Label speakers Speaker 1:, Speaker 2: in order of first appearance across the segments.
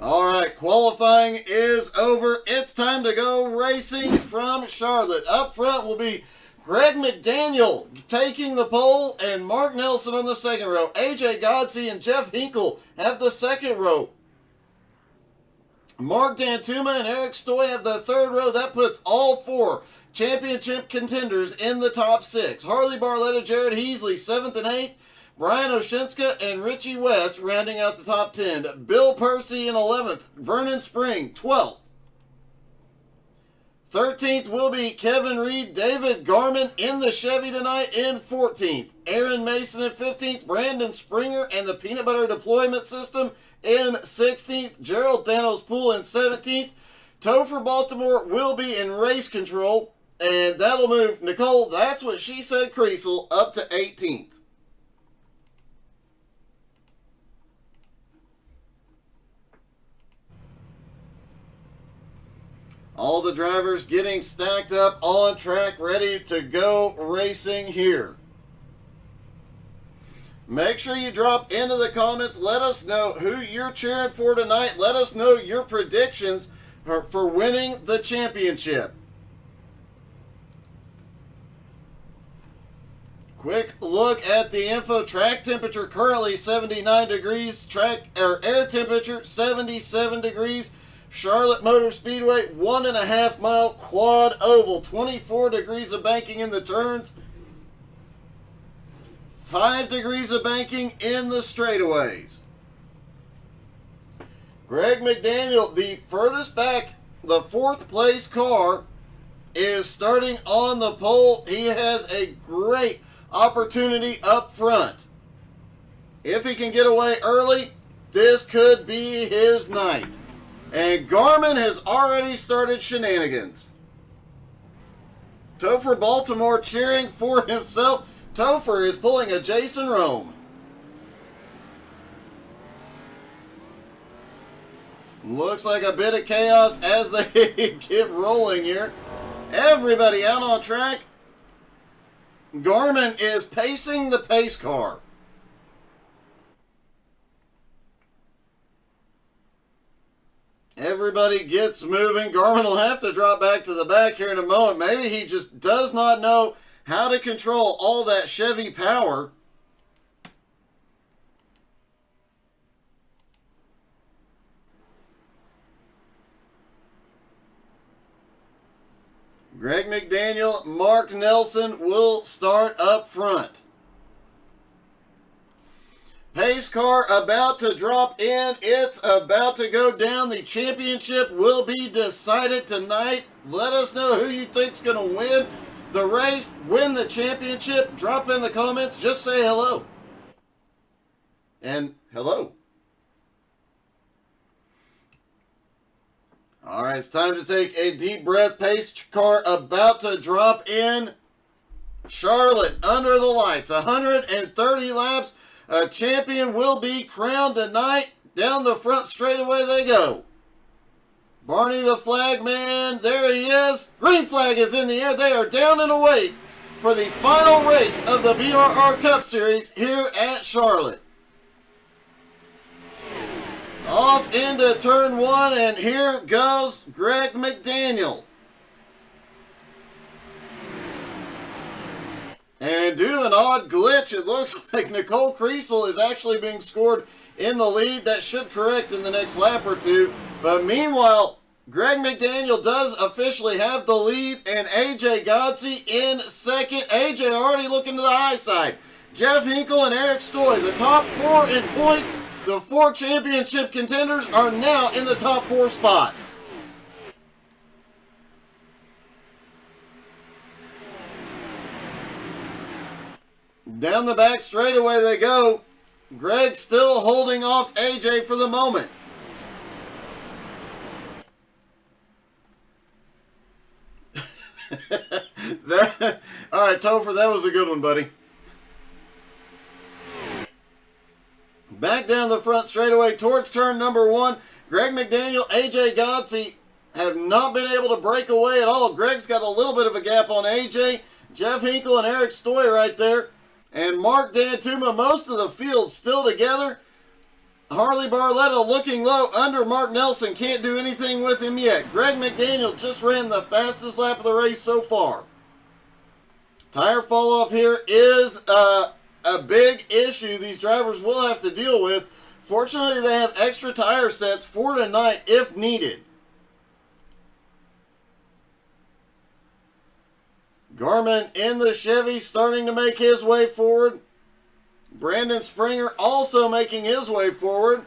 Speaker 1: All right, qualifying is over. It's time to go racing from Charlotte. Up front will be Greg McDaniel taking the pole and Mark Nelson on the second row. AJ Godsey and Jeff Hinkle have the second row. Mark Dantuma and Eric Stoy have the third row. That puts all four championship contenders in the top six. Harley Barletta, Jared Heasley, 7th and 8th. Brian Oshinska and Richie West rounding out the top 10. Bill Percy in 11th. Vernon Spring, 12th. 13th will be Kevin Reed. David Garman in the Chevy tonight in 14th. Aaron Mason in 15th. Brandon Springer and the Peanut Butter Deployment System in 16th. Gerald Thanos Poole in 17th. Topher Baltimore will be in race control. And that'll move Nicole, that's what she said, Creasel, up to 18th. All the drivers getting stacked up on track, ready to go racing here. Make sure you drop into the comments. Let us know who you're cheering for tonight. Let us know your predictions for winning the championship. Quick look at the info. Track temperature currently 79 degrees. Air temperature 77 degrees. Charlotte Motor Speedway, 1.5 mile quad oval, 24 degrees of banking in the turns, 5 degrees of banking in the straightaways. Greg McDaniel, the furthest back, the 4th place car, is starting on the pole. He has a great opportunity up front. If he can get away early, this could be his night. And Garmin has already started shenanigans. Topher Baltimore cheering for himself. Topher is pulling a Jason Rome. Looks like a bit of chaos as they get rolling here. Everybody out on track. Garmin is pacing the pace car. Everybody gets moving. Garmin will have to drop back to the back here in a moment. Maybe he just does not know how to control all that Chevy power. Greg McDaniel, Mark Nelson will start up front. Pace car about to drop in. It's about to go down. The championship will be decided tonight. Let us know who you think's going to win the race, win the championship. Drop in the comments. Just say hello. And hello. All right, it's time to take a deep breath. Pace car about to drop in. Charlotte under the lights. 130 laps. A champion will be crowned tonight. Down the front straightaway they go. Barney the flag man, there he is. Green flag is in the air. They are down and away for the final race of the BRR Cup Series here at Charlotte. Off into turn 1, and here goes Greg McDaniel. And due to an odd glitch, it looks like Nicole Creasel is actually being scored in the lead. That should correct in the next lap or two. But meanwhile, Greg McDaniel does officially have the lead, and AJ Godsey in second. AJ already looking to the high side. Jeff Hinkle and Eric Stoy, the top 4 in points. The 4 championship contenders are now in the top 4 spots. Down the back straightaway they go. Greg still holding off AJ for the moment. All right, Topher, that was a good one, buddy. Back down the front straightaway towards turn number 1. Greg McDaniel, AJ Godsey have not been able to break away at all. Greg's got a little bit of a gap on AJ. Jeff Hinkle and Eric Stoy right there. And Mark Dantuma, most of the field still together. Harley Barletta looking low under Mark Nelson. Can't do anything with him yet. Greg McDaniel just ran the fastest lap of the race so far. Tire fall off here is a big issue these drivers will have to deal with. Fortunately, they have extra tire sets for tonight if needed. Garmin in the Chevy starting to make his way forward. Brandon Springer also making his way forward.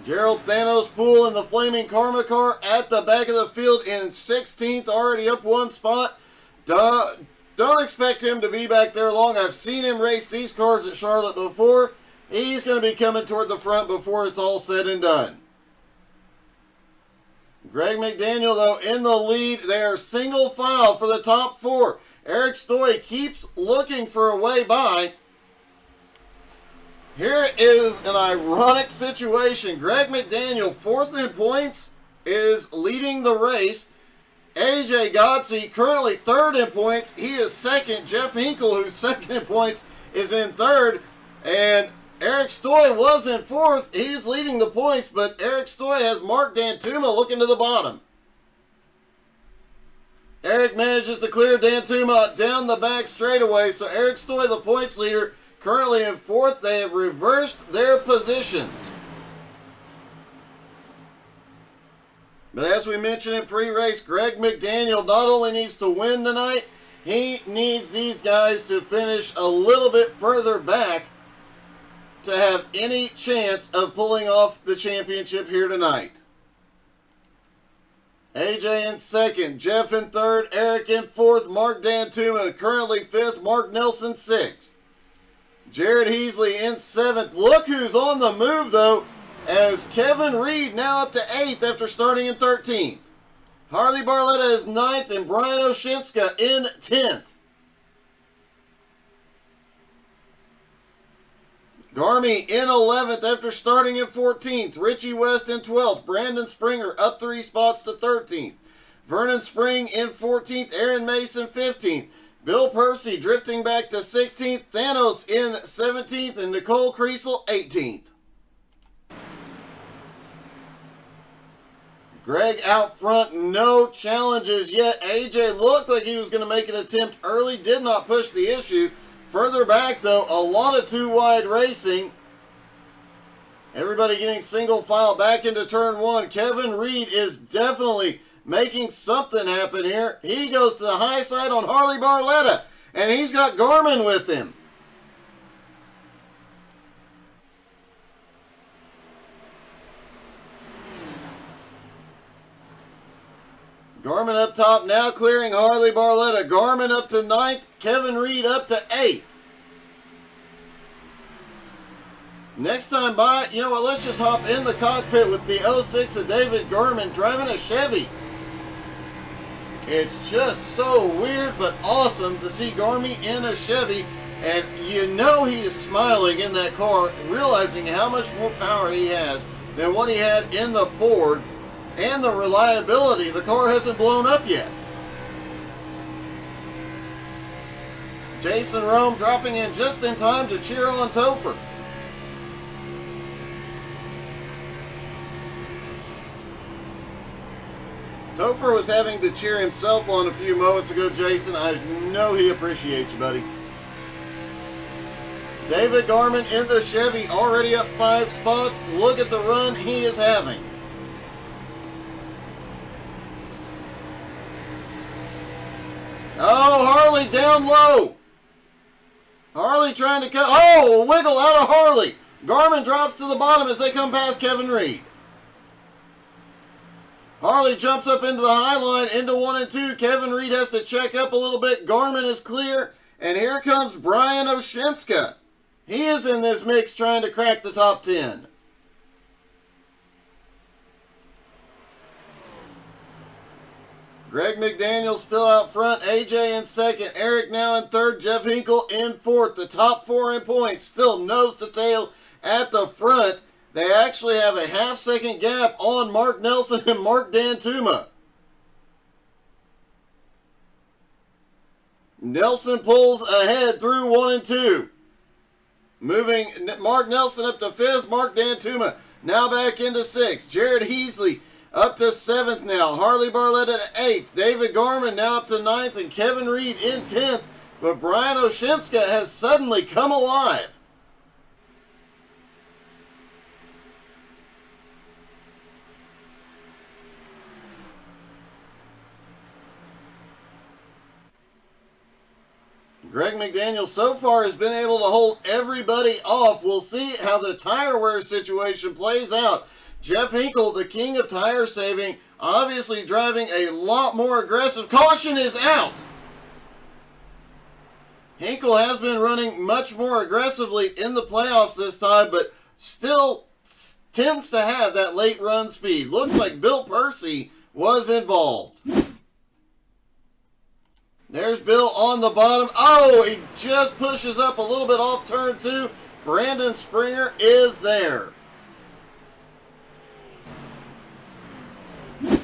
Speaker 1: Gerald Thanos Poole in the Flaming Karma car at the back of the field in 16th, already up one spot. Don't expect him to be back there long. I've seen him race these cars at Charlotte before. He's going to be coming toward the front before it's all said and done. Greg McDaniel, though, in the lead. They are single file for the top four. Eric Stoy keeps looking for a way by. Here is an ironic situation. Greg McDaniel, fourth in points, is leading the race. AJ Godsey, currently third in points. He is second. Jeff Hinkle, who's second in points, is in third. And Eric Stoy was in fourth. He's leading the points, but Eric Stoy has Mark Dantuma looking to the bottom. Eric manages to clear Dantuma down the back straightaway, so Eric Stoy, the points leader, currently in fourth. They have reversed their positions. But as we mentioned in pre-race, Greg McDaniel not only needs to win tonight, he needs these guys to finish a little bit further back to have any chance of pulling off the championship here tonight. AJ in second, Jeff in third, Eric in fourth, Mark Dantuma currently fifth, Mark Nelson sixth. Jared Heasley in seventh. Look who's on the move, though, as Kevin Reed now up to 8th after starting in 13th. Harley Barletta is 9th and Brian Oshinska in 10th. Garmy in 11th after starting in 14th. Richie West in 12th. Brandon Springer up 3 spots to 13th. Vernon Spring in 14th. Aaron Mason 15th. Bill Percy drifting back to 16th. Thanos in 17th and Nicole Kriesel 18th. Greg out front, no challenges yet. AJ looked like he was going to make an attempt early, did not push the issue. Further back, though, a lot of two-wide racing. Everybody getting single file back into turn one. Kevin Reed is definitely making something happen here. He goes to the high side on Harley Barletta, and he's got Garmin with him. Garmin up top, now clearing Harley Barletta. Garmin up to 9th, Kevin Reed up to 8th. Next time by, you know what, let's just hop in the cockpit with the 06 of David Garmin driving a Chevy. It's just so weird but awesome to see Garmin in a Chevy, and you know he is smiling in that car, realizing how much more power he has than what he had in the Ford. And the reliability, the car hasn't blown up yet. Jason Rome dropping in just in time to cheer on Topher. Topher was having to cheer himself on a few moments ago, Jason. I know he appreciates you, buddy. David Garmin in the Chevy, already up 5 spots. Look at the run he is having. Oh, Harley down low. Harley trying to cut. Oh, a wiggle out of Harley. Garmin drops to the bottom as they come past Kevin Reed. Harley jumps up into the high line, into 1 and 2. Kevin Reed has to check up a little bit. Garmin is clear. And here comes Brian Oshinska. He is in this mix trying to crack the top 10. Greg McDaniel still out front. AJ in second. Eric now in third. Jeff Hinkle in fourth. The top 4 in points. Still nose to tail at the front. They actually have a half-second gap on Mark Nelson and Mark Dantuma. Nelson pulls ahead through 1 and 2. Moving Mark Nelson up to 5th. Mark Dantuma now back into 6th. Jared Heasley up to 7th now. Harley Barlett at 8th. David Garman now up to 9th. And Kevin Reed in 10th. But Brian Oshimska has suddenly come alive. Greg McDaniel so far has been able to hold everybody off. We'll see how the tire wear situation plays out. Jeff Hinkle, the king of tire saving, obviously driving a lot more aggressive. Caution is out. Hinkle has been running much more aggressively in the playoffs this time, but still tends to have that late run speed. Looks like Bill Percy was involved. There's Bill on the bottom. Oh, he just pushes up a little bit off turn 2. Brandon Springer is there.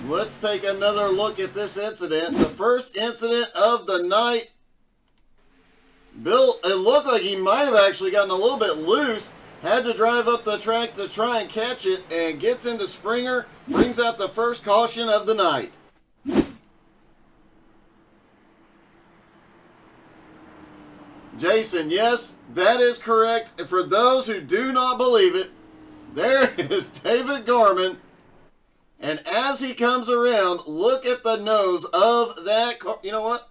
Speaker 1: Let's take another look at this incident. The first incident of the night. Bill, it looked like he might have actually gotten a little bit loose. Had to drive up the track to try and catch it, and gets into Springer. Brings out the first caution of the night. Jason, yes, that is correct. And for those who do not believe it, there is David Garman. And as he comes around, look at the nose of that car. You know what?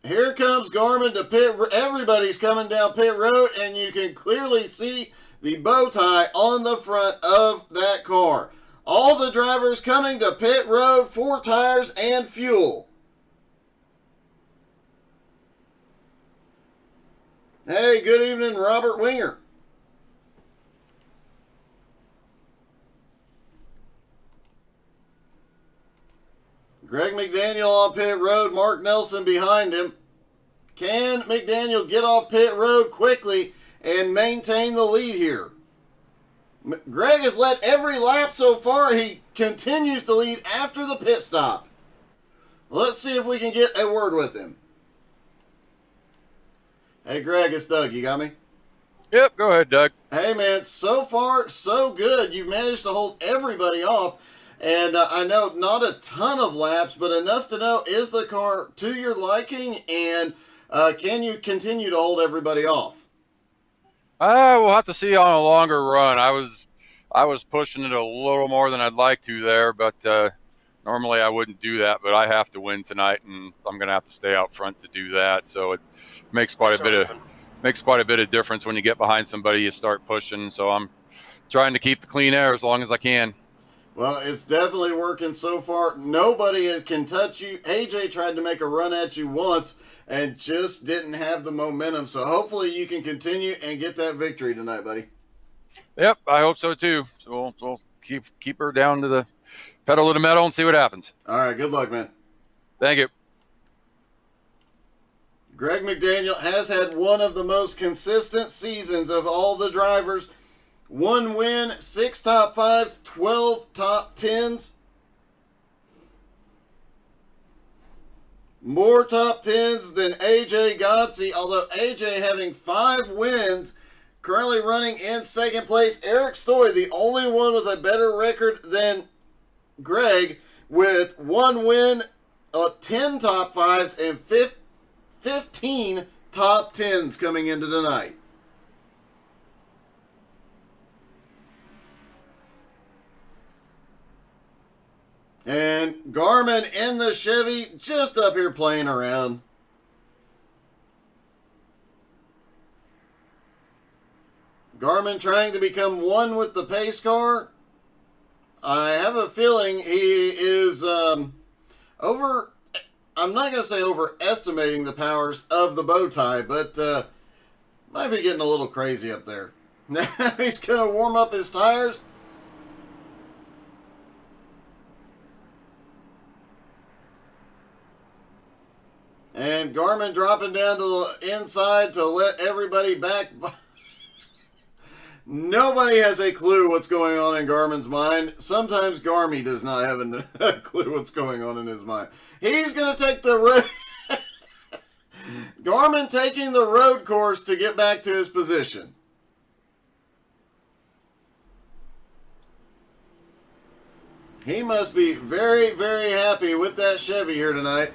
Speaker 1: Here comes Garman to pit. Everybody's coming down pit road, and you can clearly see the bow tie on the front of that car. All the drivers coming to pit road for tires and fuel. Hey, good evening, Robert Winger. Greg McDaniel on pit road, Mark Nelson behind him. Can McDaniel get off pit road quickly and maintain the lead here? Greg has led every lap so far. He continues to lead after the pit stop. Let's see if we can get a word with him. Hey, Greg, it's Doug. You got me?
Speaker 2: Yep, go ahead, Doug.
Speaker 1: Hey, man, so far, so good. You've managed to hold everybody off. And I know not a ton of laps, but enough to know, is the car to your liking? And can you continue to hold everybody off?
Speaker 2: We'll have to see on a longer run. I was pushing it a little more than I'd like to there, but normally I wouldn't do that. But I have to win tonight, and I'm going to have to stay out front to do that. So it makes quite a bit of difference when you get behind somebody. You start pushing. So I'm trying to keep the clean air as long as I can.
Speaker 1: Well, it's definitely working so far. Nobody can touch you. AJ tried to make a run at you once and just didn't have the momentum. So hopefully you can continue and get that victory tonight, buddy.
Speaker 2: Yep, I hope so too. So we'll keep her down to the pedal to the metal and see what happens.
Speaker 1: All right, good luck, man.
Speaker 2: Thank you.
Speaker 1: Greg McDaniel has had one of the most consistent seasons of all the drivers. 1 win, 6 top 5s, 12 top 10s. More top 10s than AJ Godsey, although AJ having 5 wins, currently running in second place. Eric Stoy, the only one with a better record than Greg, with 1 win, 10 top 5s, and 15 top 10s coming into tonight. And Garman in the Chevy, just up here playing around. Garman trying to become one with the pace car. I have a feeling he is I'm not going to say overestimating the powers of the bow tie, but might be getting a little crazy up there. Now he's going to warm up his tires. And Garman dropping down to the inside to let everybody back. Nobody has a clue what's going on in Garmin's mind. Sometimes Garmy does not have a clue what's going on in his mind. He's going to take the road. Garmin taking the road course to get back to his position. He must be very, very happy with that Chevy here tonight.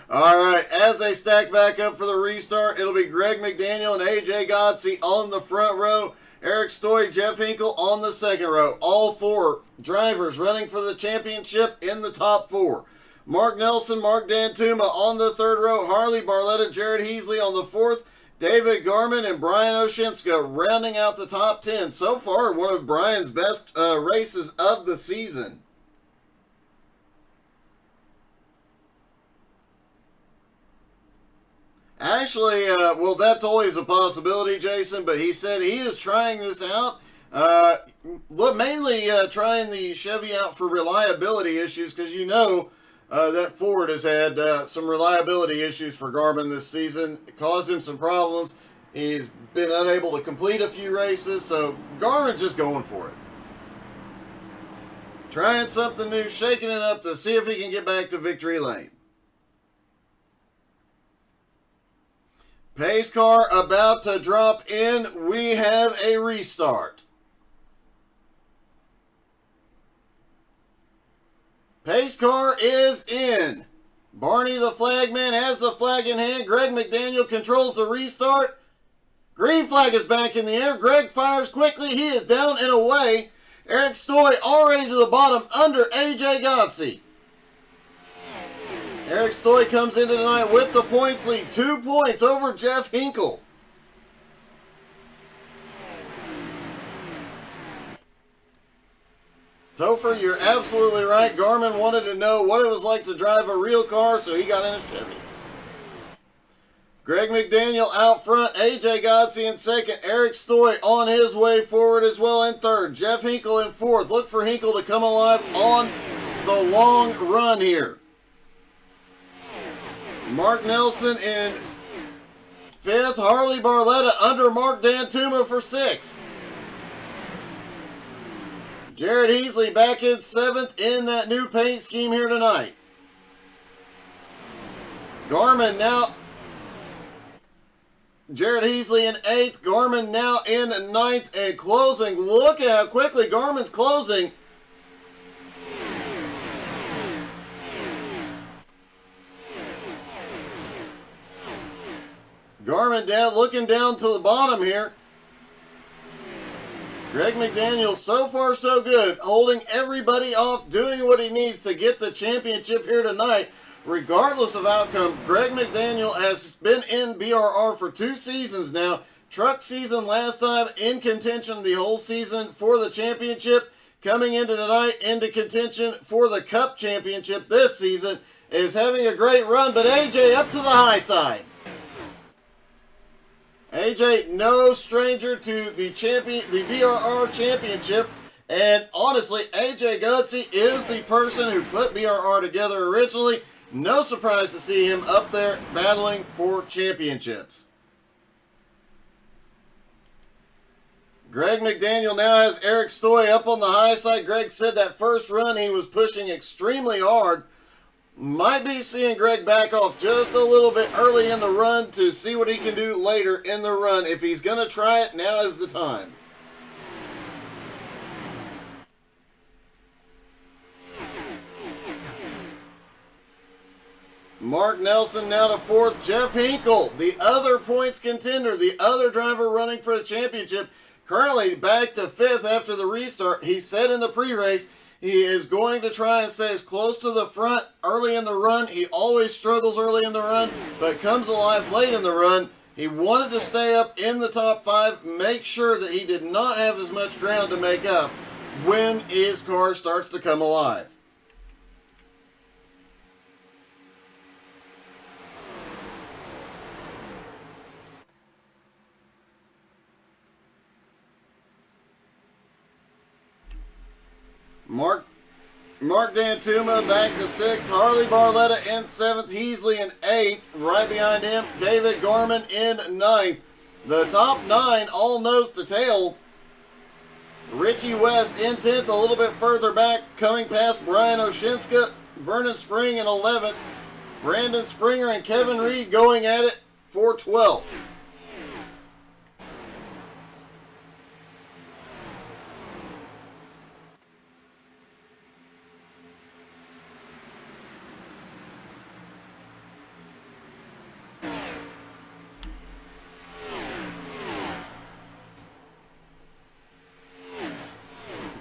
Speaker 1: All right, as they stack back up for the restart, it'll be Greg McDaniel and AJ Godsey on the front row. Eric Stoy, Jeff Hinkle on the second row. All four drivers running for the championship in the top four. Mark Nelson, Mark Dantuma on the third row. Harley Barletta, Jared Heasley on the fourth. David Garman and Brian Oshinska rounding out the top 10. So far, one of Brian's best races of the season. Actually, well, that's always a possibility, Jason, but he said he is trying this out. Mainly trying the Chevy out for reliability issues, because you know that Ford has had some reliability issues for Garmin this season. It caused him some problems. He's been unable to complete a few races, so Garmin's just going for it. Trying something new, shaking it up to see if he can get back to victory lane. Pace car about to drop in. We have a restart. Pace car is in. Barney the flagman has the flag in hand. Greg McDaniel controls the restart. Green flag is back in the air. Greg fires quickly. He is down and away. Eric Stoy already to the bottom under AJ Godsey. Eric Stoy comes into tonight with the points lead. 2 points over Jeff Hinkle. Topher, you're absolutely right. Garmin wanted to know what it was like to drive a real car, so he got in a Chevy. Greg McDaniel out front. AJ Godsey in second. Eric Stoy on his way forward as well in third. Jeff Hinkle in fourth. Look for Hinkle to come alive on the long run here. Mark Nelson in fifth. Harley Barletta under Mark Dantuma for sixth. Jared Heasley back in seventh in that new paint scheme here tonight. Garmin now. Jared Heasley in eighth. Garmin now in ninth and closing. Look at how quickly Garmin's closing. Garmin down, looking down to the bottom here. Greg McDaniel, so far so good, holding everybody off, doing what he needs to get the championship here tonight. Regardless of outcome, Greg McDaniel has been in BRR for 2 seasons now. Truck season last time, in contention the whole season for the championship. Coming into tonight, into contention for the Cup Championship this season. Is having a great run, but AJ up to the high side. AJ, no stranger to the BRR Championship, and honestly, AJ Godsey is the person who put BRR together originally. No surprise to see him up there battling for championships. Greg McDaniel now has Eric Stoy up on the high side. Greg said that first run he was pushing extremely hard. Might be seeing Greg back off just a little bit early in the run to see what he can do later in the run. If he's going to try it, now is the time. Mark Nelson now to fourth. Jeff Hinkle, the other points contender, the other driver running for the championship, currently back to fifth after the restart. He said in the pre-race he is going to try and stay as close to the front early in the run. He always struggles early in the run, but comes alive late in the run. He wanted to stay up in the top 5, make sure that he did not have as much ground to make up when his car starts to come alive. Mark Mark Dantuma back to 6th. Harley Barletta in 7th. Heasley in 8th. Right behind him, David Gorman in 9th. The top 9 all nose to tail. Richie West in 10th, a little bit further back, coming past Brian Oshinska. Vernon Spring in 11th. Brandon Springer and Kevin Reed going at it for 12th.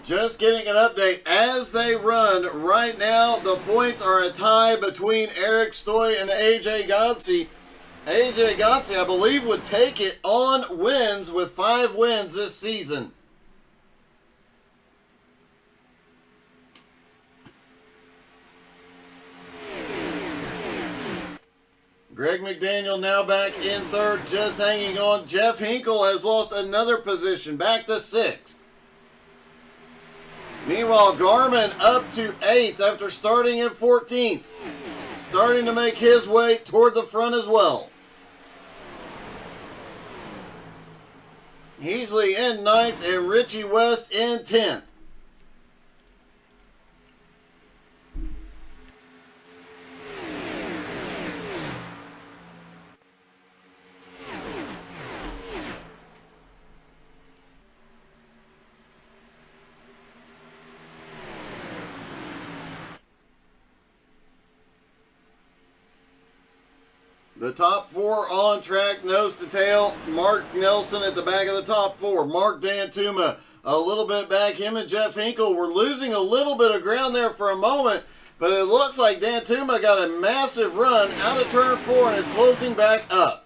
Speaker 1: Just getting an update as they run. Right now, the points are a tie between Eric Stoy and AJ Godsey. AJ Godsey, I believe, would take it on wins with 5 wins this season. Greg McDaniel now back in 3rd, just hanging on. Jeff Hinkle has lost another position, back to 6th. Meanwhile, Garmin up to 8th after starting at 14th. Starting to make his way toward the front as well. Heasley in 9th and Richie West in 10th. The top 4 on track, nose to tail. Mark Nelson at the back of the top 4. Mark Dantuma a little bit back. Him and Jeff Hinkle were losing a little bit of ground there for a moment, but it looks like Dantuma got a massive run out of turn 4 and is closing back up.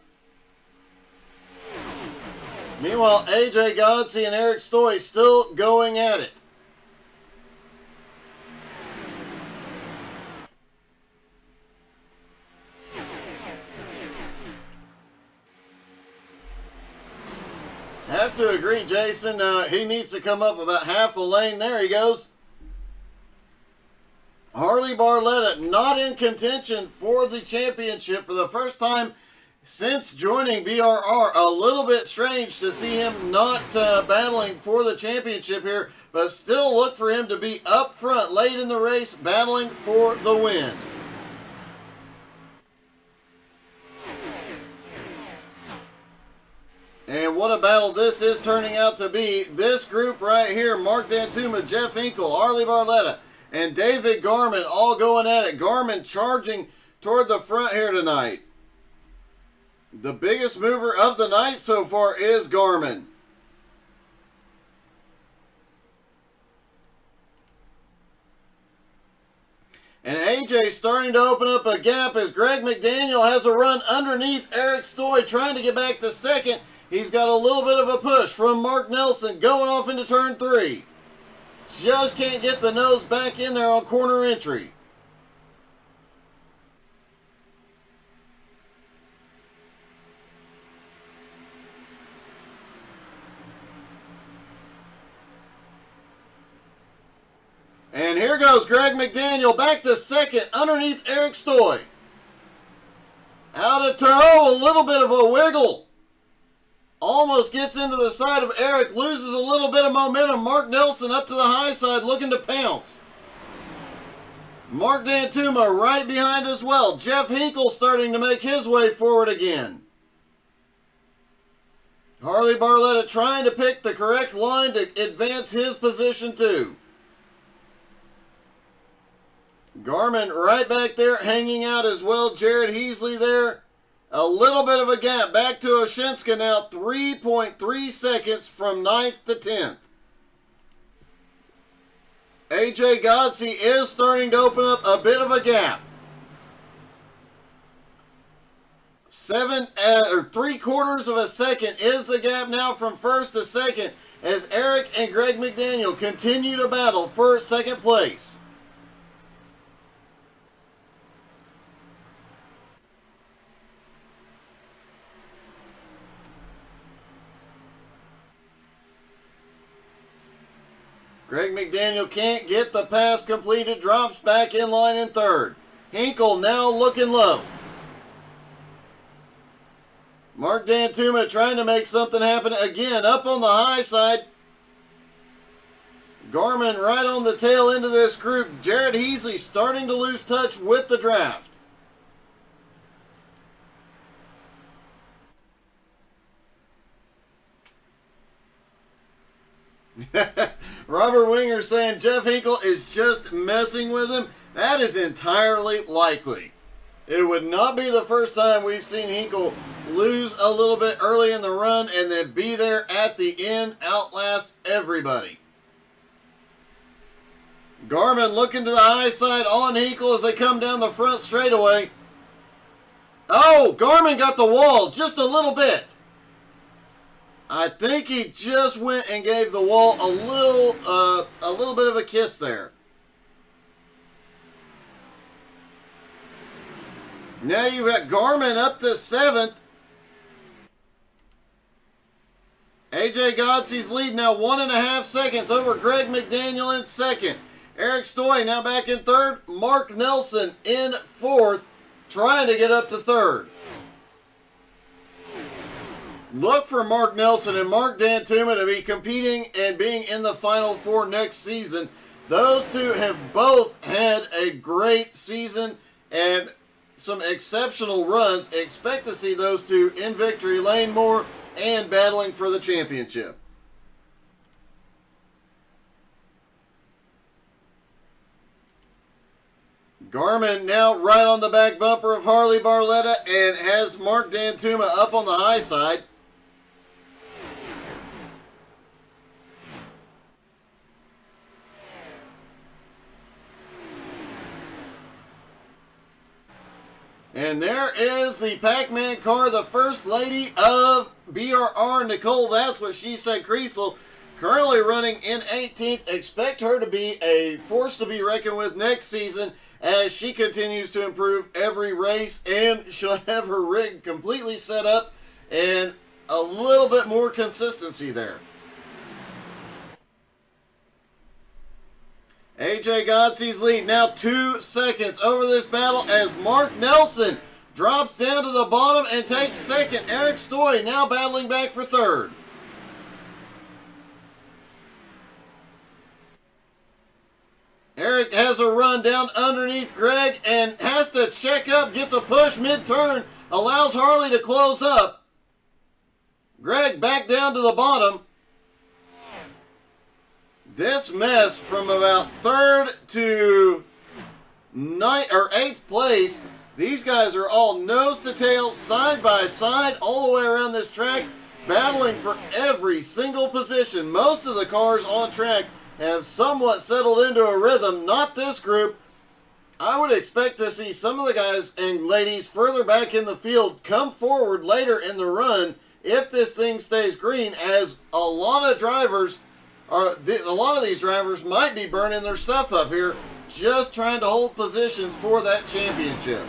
Speaker 1: Meanwhile, AJ Godsey and Eric Stoy still going at it. Have to agree, Jason. He needs to come up about half a lane. There he goes. Harley Barletta not in contention for the championship for the first time since joining BRR. A little bit strange to see him not battling for the championship here, but still look for him to be up front late in the race battling for the win. And what a battle this is turning out to be. This group right here, Mark Dantuma, Jeff Hinkle, Harley Barletta, and David Garman all going at it. Garman charging toward the front here tonight. The biggest mover of the night so far is Garman. And AJ starting to open up a gap as Greg McDaniel has a run underneath Eric Stoy trying to get back to 2nd. He's got a little bit of a push from Mark Nelson going off into turn 3. Just can't get the nose back in there on corner entry. And here goes Greg McDaniel back to 2nd underneath Eric Stoy. Out of turn, a little bit of a wiggle. Almost gets into the side of Eric, loses a little bit of momentum. Mark Nelson up to the high side looking to pounce. Mark Dantuma right behind as well. Jeff Hinkle starting to make his way forward again. Harley Barletta trying to pick the correct line to advance his position too. Garman right back there hanging out as well. Jared Heasley there. A little bit of a gap. Back to Oshinska now. 3.3 seconds from 9th to 10th. AJ Godsey is starting to open up a bit of a gap. 3/4 of a second is the gap now from 1st to 2nd as Eric and Greg McDaniel continue to battle for 2nd place. Greg McDaniel can't get the pass completed, drops back in line in third. Hinkle now looking low. Mark Dantuma trying to make something happen again, up on the high side. Gorman right on the tail end of this group. Jared Heasley starting to lose touch with the draft. Robert Winger saying Jeff Hinkle is just messing with him. That is entirely likely. It would not be the first time we've seen Hinkle lose a little bit early in the run and then be there at the end, outlast everybody. Garmin looking to the high side on Hinkle as they come down the front straightaway. Oh, Garmin got the wall just a little bit. I think he just went and gave the wall a little bit of a kiss there. Now you've got Garmin up to 7th. AJ Godsey's lead now 1.5 seconds over Greg McDaniel in 2nd. Eric Stoy now back in 3rd. Mark Nelson in 4th, trying to get up to 3rd. Look for Mark Nelson and Mark Dantuma to be competing and being in the Final Four next season. Those two have both had a great season and some exceptional runs. Expect to see those two in victory lane more and battling for the championship. Garmin now right on the back bumper of Harley Barletta and has Mark Dantuma up on the high side. And there is the Pac-Man car, the First Lady of BRR, Nicole. That's what she said. Creasel currently running in 18th. Expect her to be a force to be reckoned with next season as she continues to improve every race, and she'll have her rig completely set up and a little bit more consistency there. AJ Godsey's lead now 2 seconds over this battle as Mark Nelson drops down to the bottom and takes 2nd. Eric Stoy now battling back for 3rd. Eric has a run down underneath Greg and has to check up, gets a push mid-turn, allows Harley to close up. Greg back down to the bottom. This mess from about 3rd to 8th place. These guys are all nose to tail, side by side, all the way around this track, battling for every single position. Most of the cars on track have somewhat settled into a rhythm. Not this group. I would expect to see some of the guys and ladies further back in the field come forward later in the run if this thing stays green, as a lot of these drivers might be burning their stuff up here just trying to hold positions for that championship.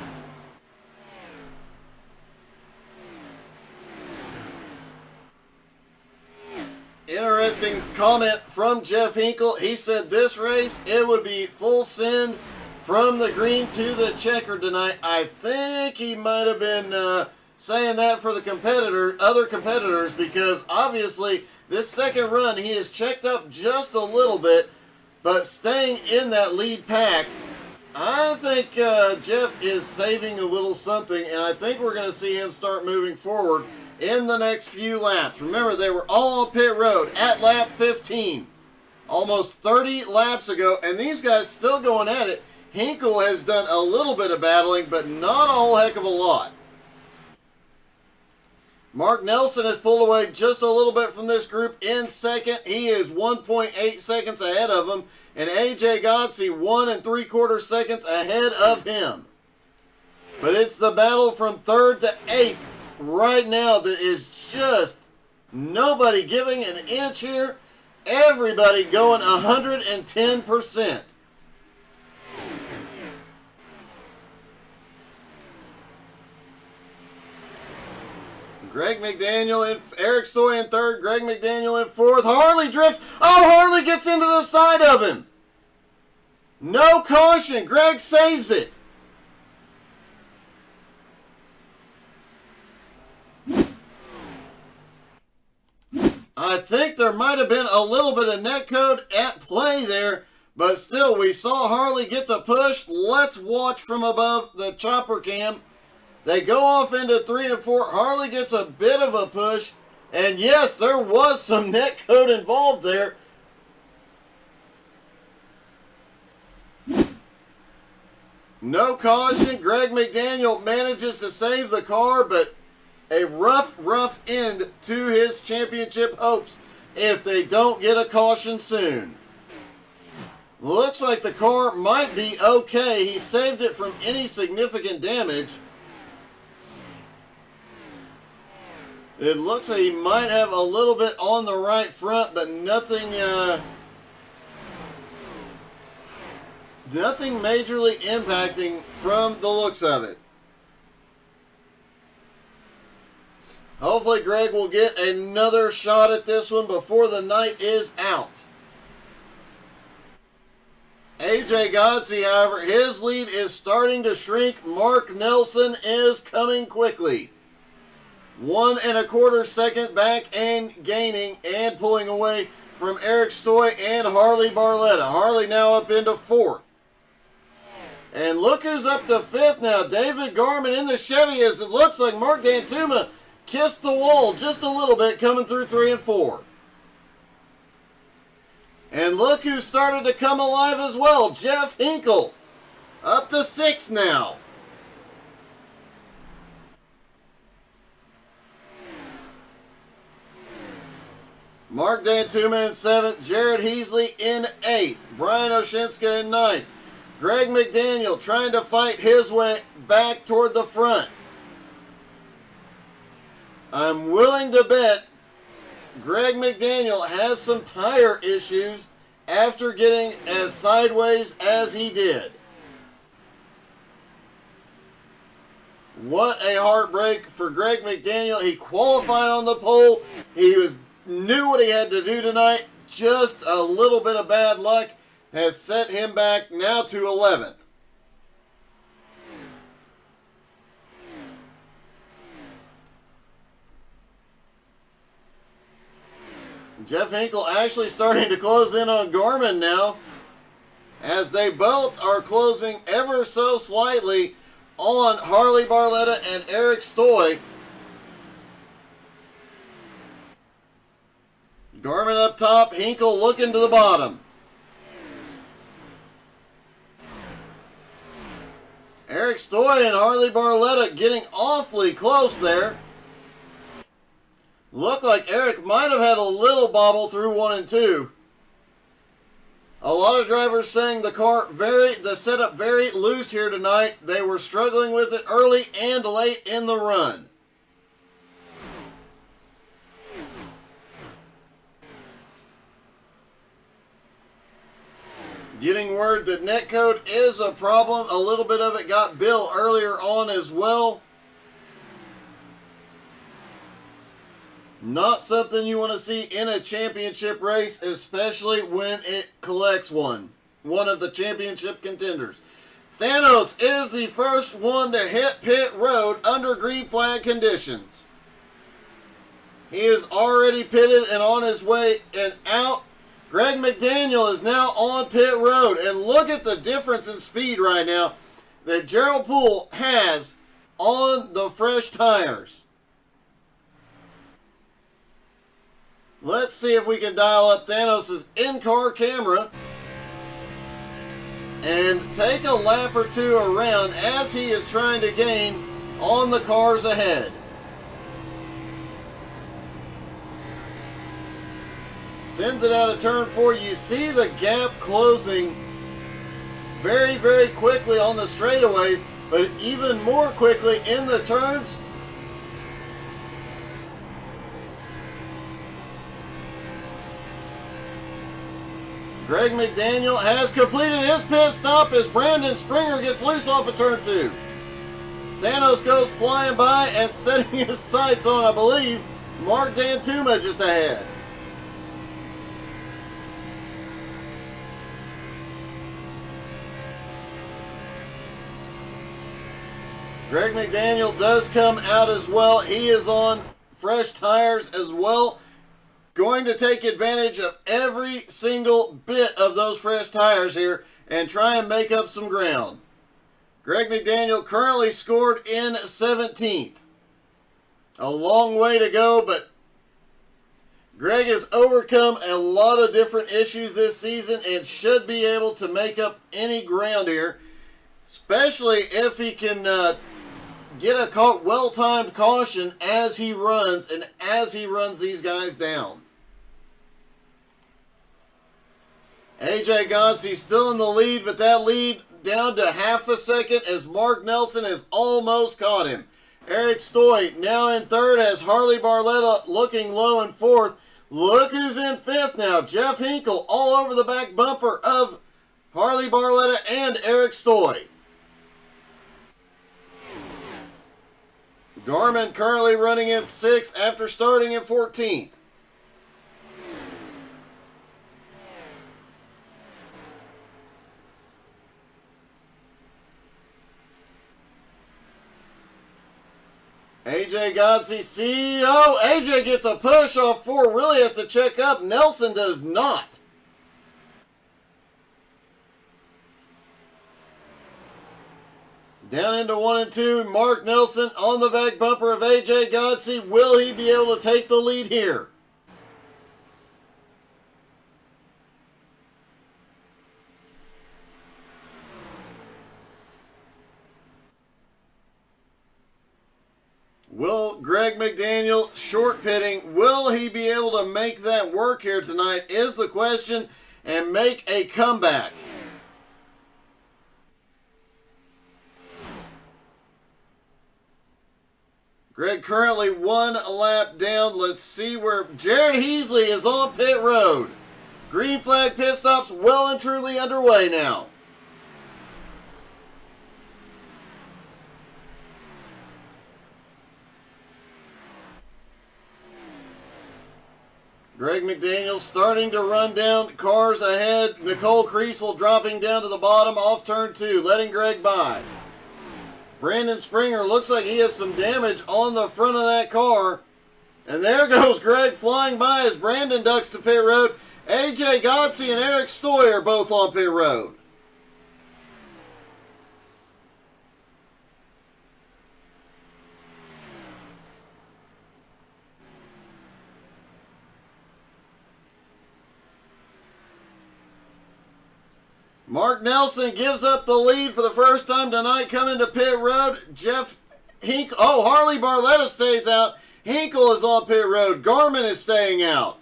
Speaker 1: Interesting comment from Jeff Hinkle. He said this race, it would be full send from the green to the checker tonight. I think he might have been saying that for the other competitors, because obviously this second run he has checked up just a little bit, but staying in that lead pack. I think Jeff is saving a little something, and I think we're going to see him start moving forward in the next few laps. Remember, they were all on pit road at lap 15, almost 30 laps ago, and these guys still going at it. Hinkle has done a little bit of battling, but not a whole heck of a lot. Mark Nelson has pulled away just a little bit from this group in 2nd. He is 1.8 seconds ahead of him, and AJ Godsey 1 3/4 seconds ahead of him. But it's the battle from 3rd to 8th right now that is just nobody giving an inch here. Everybody going 110%. Greg McDaniel in Eric Stoy in third. Greg McDaniel in fourth. Harley drifts. Oh, Harley gets into the side of him. No caution. Greg saves it. I think there might have been a little bit of netcode at play there, but still, we saw Harley get the push. Let's watch from above the chopper cam. They go off into 3 and 4. Harley gets a bit of a push, and yes, there was some netcode involved there. No caution. Greg McDaniel manages to save the car, but a rough end to his championship hopes if they don't get a caution soon. Looks like the car might be okay. He saved it from any significant damage. It looks like he might have a little bit on the right front, but nothing majorly impacting from the looks of it. Hopefully Greg will get another shot at this one before the night is out. AJ Godsey, however, his lead is starting to shrink. Mark Nelson is coming quickly. 1 1/4 second back and gaining and pulling away from Eric Stoy and Harley Barletta. Harley now up into 4th. And look who's up to 5th now. David Garman in the Chevy, as it looks like Mark Dantuma kissed the wall just a little bit coming through 3 and 4. And look who started to come alive as well. Jeff Hinkle up to 6 now. Mark Dantuma in 7th. Jared Heasley in 8th. Brian Oshinska in 9th. Greg McDaniel trying to fight his way back toward the front. I'm willing to bet Greg McDaniel has some tire issues after getting as sideways as he did. What a heartbreak for Greg McDaniel. He qualified on the pole. He knew what he had to do tonight. Just a little bit of bad luck has set him back now to 11th. Jeff Hinkle actually starting to close in on Gorman now, as they both are closing ever so slightly on Harley Barletta and Eric Stoy. Gorman up top, Hinkle looking to the bottom. Eric Stoy and Harley Barletta getting awfully close there. Looked like Eric might have had a little bobble through 1 and 2. A lot of drivers saying the setup very loose here tonight. They were struggling with it early and late in the run. Getting word that netcode is a problem. A little bit of it got Bill earlier on as well. Not something you want to see in a championship race, especially when it collects one of the championship contenders. Thanos is the first one to hit pit road under green flag conditions. He is already pitted and on his way and out. Greg McDaniel is now on pit road, and look at the difference in speed right now that Gerald Poole has on the fresh tires. Let's see if we can dial up Thanos' in-car camera and take a lap or two around as he is trying to gain on the cars ahead. Sends it out of turn 4. You see the gap closing very, very quickly on the straightaways, but even more quickly in the turns. Greg McDaniel has completed his pit stop as Brandon Springer gets loose off of turn 2. Thanos goes flying by and setting his sights on, I believe, Mark Dantuma just ahead. Greg McDaniel does come out as well. He is on fresh tires as well. Going to take advantage of every single bit of those fresh tires here and try and make up some ground. Greg McDaniel currently scored in 17th. A long way to go, but Greg has overcome a lot of different issues this season and should be able to make up any ground here, especially if he can get a well-timed caution as he runs and as he runs these guys down. AJ Godsey still in the lead, but that lead down to half a second as Mark Nelson has almost caught him. Eric Stoy now in third as Harley Barletta looking low in fourth. Look who's in fifth now. Jeff Hinkle all over the back bumper of Harley Barletta and Eric Stoy. Garmin currently running in 6th after starting in 14th. AJ Godsey, CEO. AJ gets a push off 4. Really has to check up. Nelson does not. Down into 1 and 2. Mark Nelson on the back bumper of AJ Godsey. Will he be able to take the lead here? Will Greg McDaniel short pitting, will he be able to make that work here tonight is the question and make a comeback. Greg currently 1 lap down. Let's see where Jared Heasley is on pit road. Green flag pit stops well and truly underway now. Greg McDaniel starting to run down cars ahead. Nicole Kriesel dropping down to the bottom off turn 2, letting Greg by. Brandon Springer looks like he has some damage on the front of that car. And there goes Greg flying by as Brandon ducks to pit road. AJ Godsey and Eric Stoy are both on pit road. Mark Nelson gives up the lead for the first time tonight coming to pit road. Harley Barletta stays out. Hinkle is on pit road. Garmin is staying out.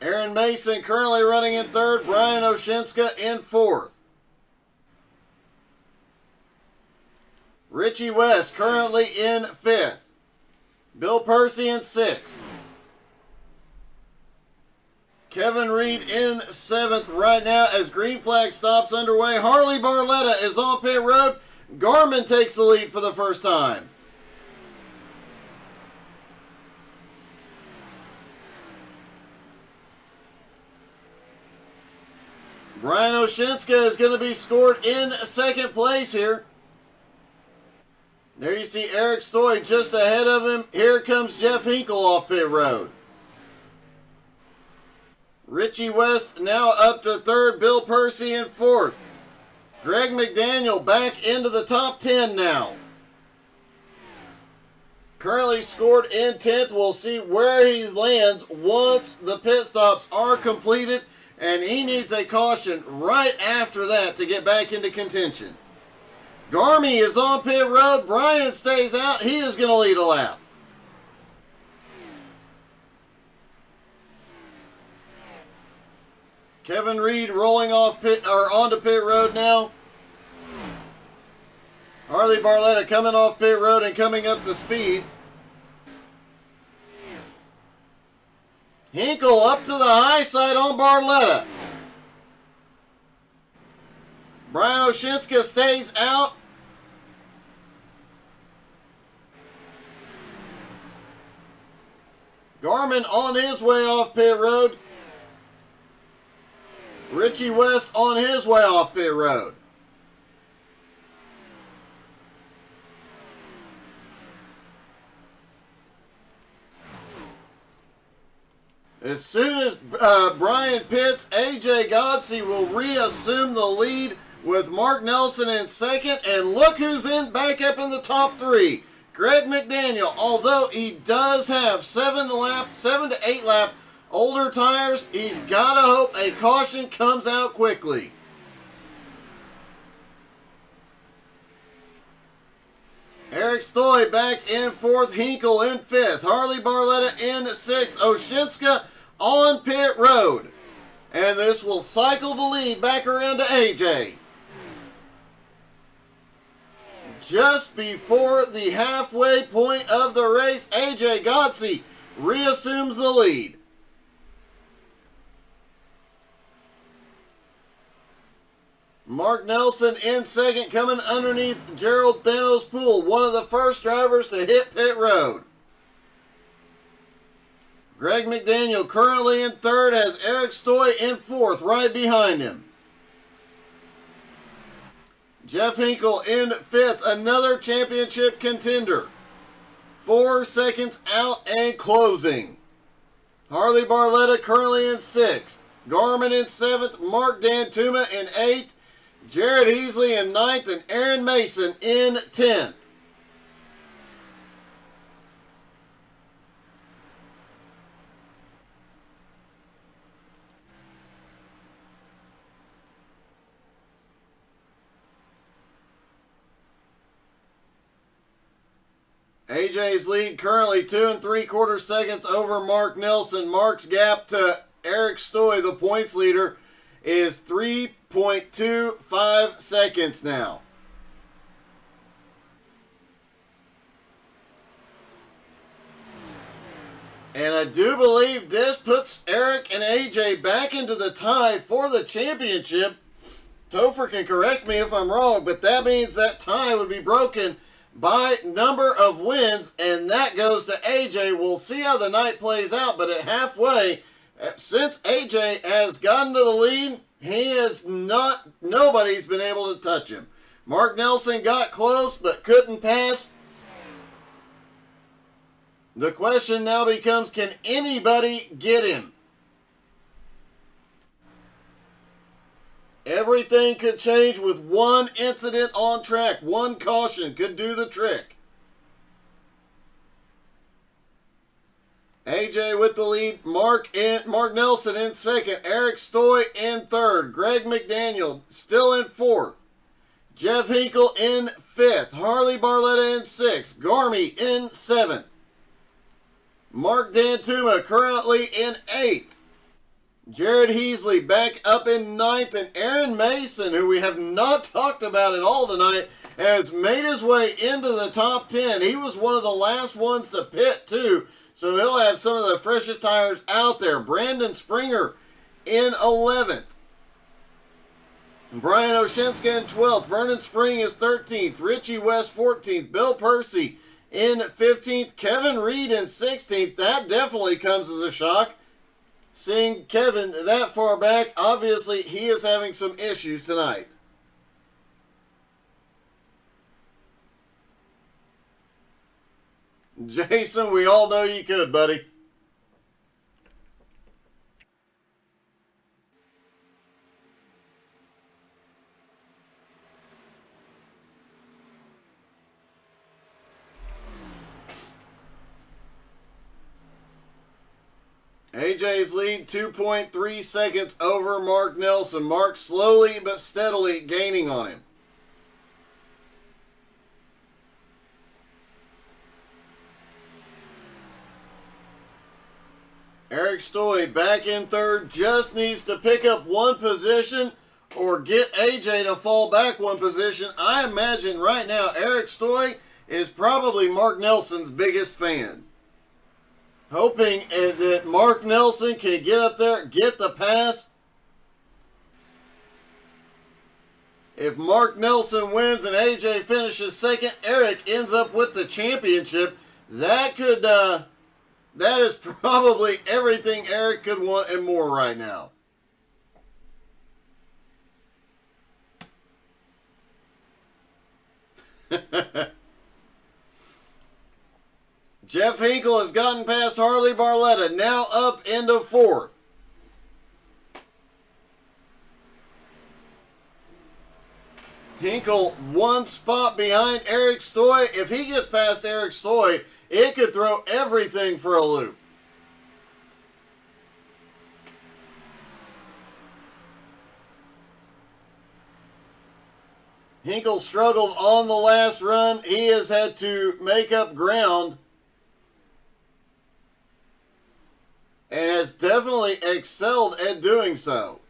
Speaker 1: Aaron Mason currently running in third. Brian Oshinska in fourth. Richie West currently in 5th. Bill Percy in 6th. Kevin Reed in 7th right now as green flag stops underway. Harley Barletta is on pit road. Garmin takes the lead for the first time. Brian Oshinska is going to be scored in 2nd place here. There you see Eric Stoy just ahead of him. Here comes Jeff Hinkle off pit road. Richie West now up to 3rd. Bill Percy in 4th. Greg McDaniel back into the top 10 now. Currently scored in 10th. We'll see where he lands once the pit stops are completed. And he needs a caution right after that to get back into contention. Garmy is on pit road. Brian stays out. He is going to lead a lap. Kevin Reed rolling off onto pit road now. Harley Barletta coming off pit road and coming up to speed. Hinkle up to the high side on Barletta. Brian Oshinska stays out. Garmin on his way off pit road. Richie West on his way off pit road. As soon as Brian pits, AJ Godsey will reassume the lead with Mark Nelson in second. And look who's back up in the top three. Greg McDaniel, although he does have 7 to 8 lap older tires, he's got to hope a caution comes out quickly. Eric Stoy back in fourth, Hinkle in fifth, Harley Barletta in sixth, Oshinska on pit road. And this will cycle the lead back around to AJ. Just before the halfway point of the race, AJ Godsey reassumes the lead. Mark Nelson in second, coming underneath Gerald Thanos Poole, one of the first drivers to hit pit road. Greg McDaniel currently in third, has Eric Stoy in fourth, right behind him. Jeff Hinkle in fifth, another championship contender. 4 seconds out and closing. Harley Barletta currently in sixth. Garmin in seventh, Mark Dantuma in eighth, Jared Heasley in ninth, and Aaron Mason in 10th. AJ's lead currently 2 3/4 seconds over Mark Nelson. Mark's gap to Eric Stoy, the points leader, is 3.25 seconds now. And I do believe this puts Eric and AJ back into the tie for the championship. Topher can correct me if I'm wrong, but that means that tie would be broken by number of wins, and that goes to AJ. We'll see how the night plays out, but at halfway, since AJ has gotten to the lead, nobody's been able to touch him. Mark Nelson got close, but couldn't pass. The question now becomes, can anybody get him? Everything could change with one incident on track. One caution could do the trick. AJ with the lead. Mark Nelson in second. Eric Stoy in third. Greg McDaniel still in fourth. Jeff Hinkle in fifth. Harley Barletta in sixth. Gourmets in seventh. Mark Dantuma currently in eighth. Jared Heasley back up in ninth, and Aaron Mason, who we have not talked about at all tonight, has made his way into the top 10. He was one of the last ones to pit too, so he'll have some of the freshest tires out there. Brandon Springer in 11th. Brian Oshinska in 12th. Vernon Spring is 13th. Richie West 14th. Bill Percy in 15th. Kevin Reed in 16th. That definitely comes as a shock. Seeing Kevin that far back, obviously he is having some issues tonight. Jason, we all know you could, buddy. AJ's lead 2.3 seconds over Mark Nelson. Mark slowly but steadily gaining on him. Eric Stoy back in third, just needs to pick up one position or get AJ to fall back one position. I imagine right now Eric Stoy is probably Mark Nelson's biggest fan. hoping that Mark Nelson can get up there, get the pass. If Mark Nelson wins and AJ finishes second, Eric ends up with the championship. That is probably everything Eric could want and more right now. Jeff Hinkle has gotten past Harley Barletta, now up into fourth. Hinkle one spot behind Eric Stoy. If he gets past Eric Stoy, it could throw everything for a loop. Hinkle struggled on the last run. He has had to make up ground and has definitely excelled at doing so.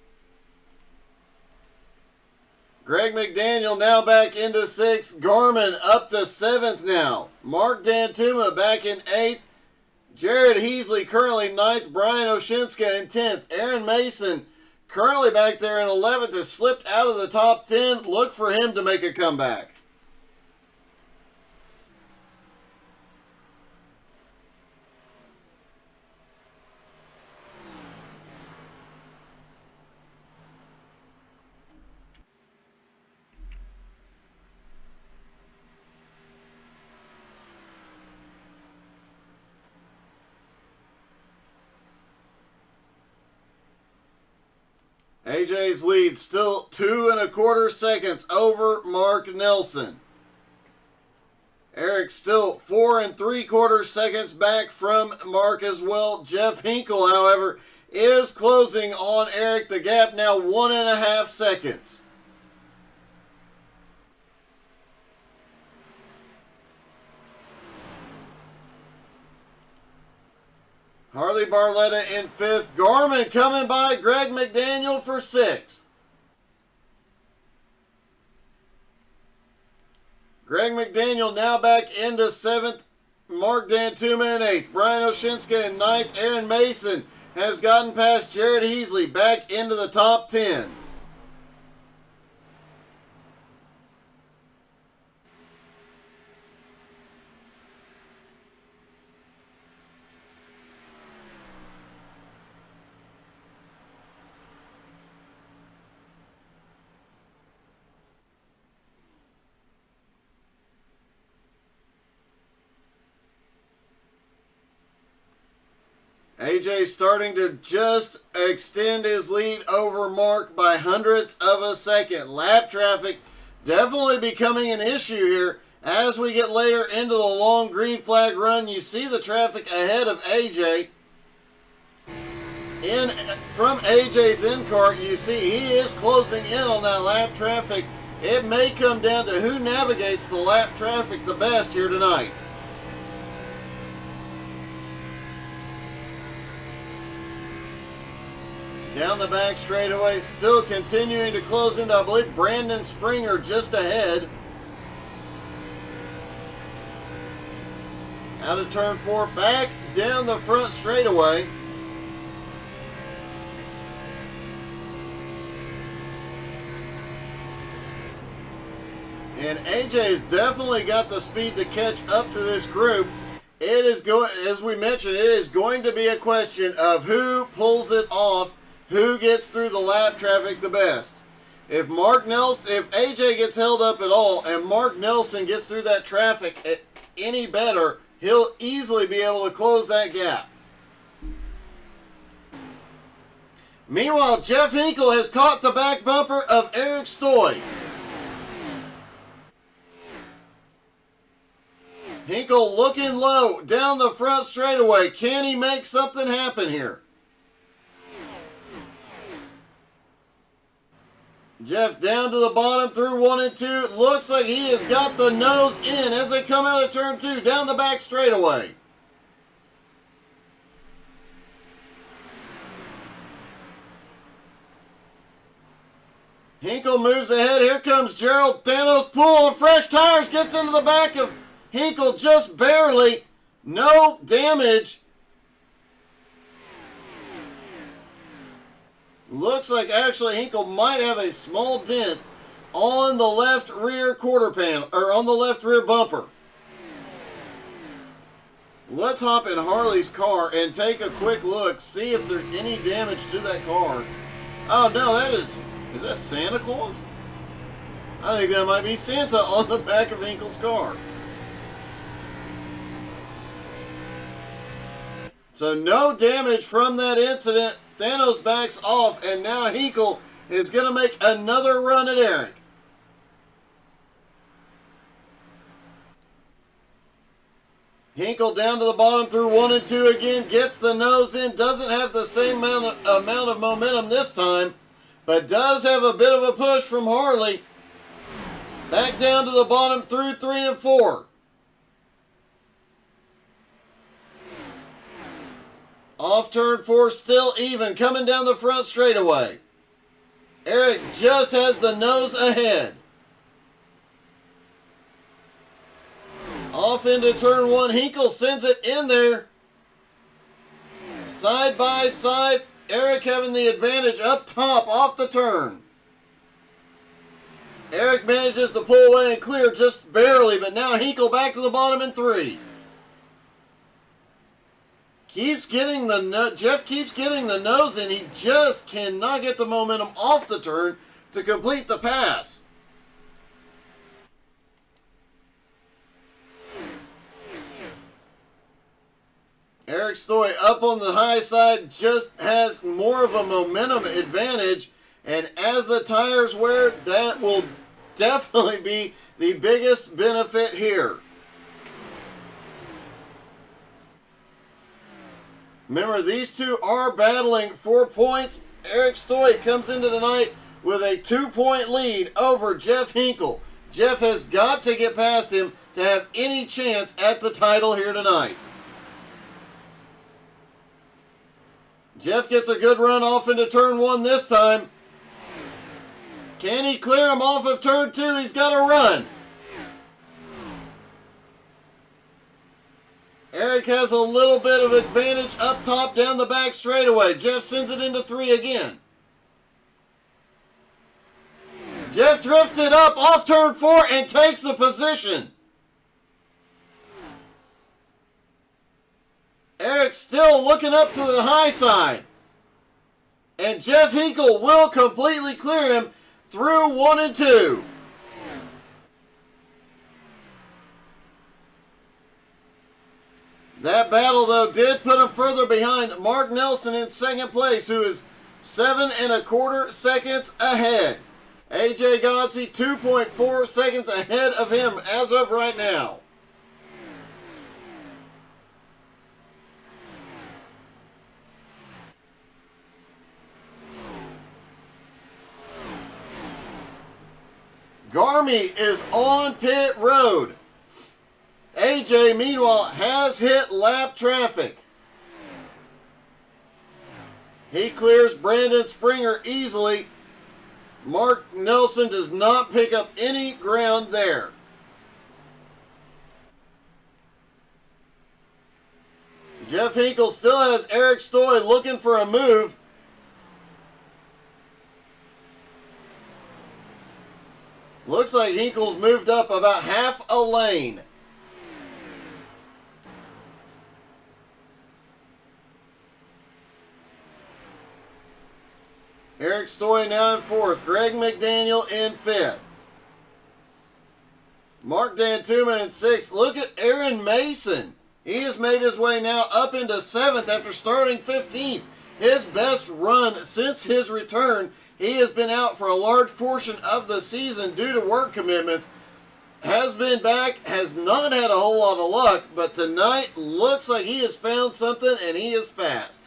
Speaker 1: Greg McDaniel now back into sixth. Garmin up to seventh now. Mark Dantuma back in eighth. Jared Heasley currently ninth. Brian Oshinska in 10th. Aaron Mason currently back there in 11th has slipped out of the top 10. Look for him to make a comeback. AJ's lead still 2 1/4 seconds over Mark Nelson. Eric still 4 3/4 seconds back from Mark as well. Jeff Hinkle, however, is closing on Eric. The gap now 1.5 seconds. Harley Barletta in 5th. Garmin coming by Greg McDaniel for 6th. Greg McDaniel now back into 7th. Mark Dantuma in 8th. Brian Oshinska in 9th. Aaron Mason has gotten past Jared Heasley back into the top 10. AJ starting to just extend his lead over Mark by hundredths of a second. Lap traffic definitely becoming an issue here as we get later into the long green flag run. You see the traffic ahead of AJ. From AJ's in-car, you see he is closing in on that lap traffic. It may come down to who navigates the lap traffic the best here tonight. Down the back straightaway, still continuing to close into, I believe, Brandon Springer just ahead. Out of turn 4, back down the front straightaway. And AJ's definitely got the speed to catch up to this group. It is going, as we mentioned, it is going to be a question of who pulls it off. Who gets through the lap traffic the best? If AJ gets held up at all and Mark Nelson gets through that traffic any better, he'll easily be able to close that gap. Meanwhile, Jeff Hinkle has caught the back bumper of Eric Stoy. Hinkle looking low down the front straightaway. Can he make something happen here? Jeff down to the bottom through 1 and 2. Looks like he has got the nose in as they come out of turn 2 down the back straightaway. Hinkle moves ahead. Here comes Gerald Thanos. Pull on fresh tires. Gets into the back of Hinkle just barely. No damage. Looks like actually Hinkle might have a small dent on the left rear quarter panel, or on the left rear bumper. Let's hop in Harley's car and take a quick look, see if there's any damage to that car. Oh no, is that Santa Claus? I think that might be Santa on the back of Hinkle's car. So no damage from that incident. Thanos backs off, and now Hinkle is going to make another run at Eric. Hinkle down to the bottom through 1 and 2 again, gets the nose in, doesn't have the same amount of momentum this time, but does have a bit of a push from Harley. Back down to the bottom through 3 and 4. Off turn 4, still even, coming down the front straightaway. Eric just has the nose ahead. Off into turn 1, Hinkle sends it in there. Side by side, Eric having the advantage up top off the turn. Eric manages to pull away and clear just barely, but now Hinkle back to the bottom in 3. Jeff keeps getting the nose in. He just cannot get the momentum off the turn to complete the pass. Eric Stoy up on the high side, just has more of a momentum advantage, and as the tires wear, that will definitely be the biggest benefit here. Remember, these two are battling for points. Eric Stoy comes into tonight with a 2-point lead over Jeff Hinkle. Jeff has got to get past him to have any chance at the title here tonight. Jeff gets a good run off into turn 1 this time. Can he clear him off of turn 2? He's got to run. Eric has a little bit of advantage up top down the back straightaway. Jeff sends it into 3 again. Jeff drifts it up off turn 4 and takes the position. Eric still looking up to the high side. And Jeff Hinkle will completely clear him through 1 and 2. That battle, though, did put him further behind Mark Nelson in second place, who is 7 1/4 seconds ahead. AJ Godsey 2.4 seconds ahead of him as of right now. Gourmets is on pit road. AJ, meanwhile, has hit lap traffic. He clears Brandon Springer easily. Mark Nelson does not pick up any ground there. Jeff Hinkle still has Eric Stoy looking for a move. Looks like Hinkle's moved up about half a lane. Eric Stoy now in 4th. Greg McDaniel in 5th. Mark Dantuma in 6th. Look at Aaron Mason. He has made his way now up into 7th after starting 15th. His best run since his return. He has been out for a large portion of the season due to work commitments. Has been back, has not had a whole lot of luck, but tonight looks like he has found something and he is fast.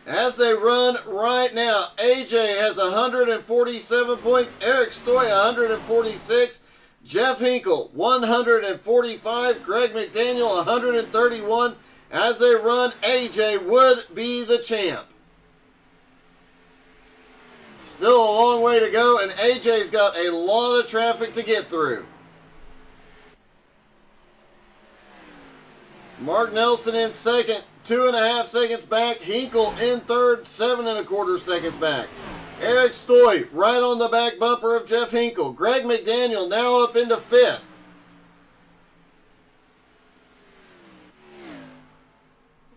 Speaker 1: As they run right now, AJ has 147 points, Eric Stoy 146, Jeff Hinkle 145, Greg McDaniel 131. As they run, AJ would be the champ. Still a long way to go, and AJ's got a lot of traffic to get through. Mark Nelson in second, 2.5 seconds back. Hinkle in third, 7.25 seconds back. Eric Stoy right on the back bumper of Jeff Hinkle. Greg McDaniel now up into fifth.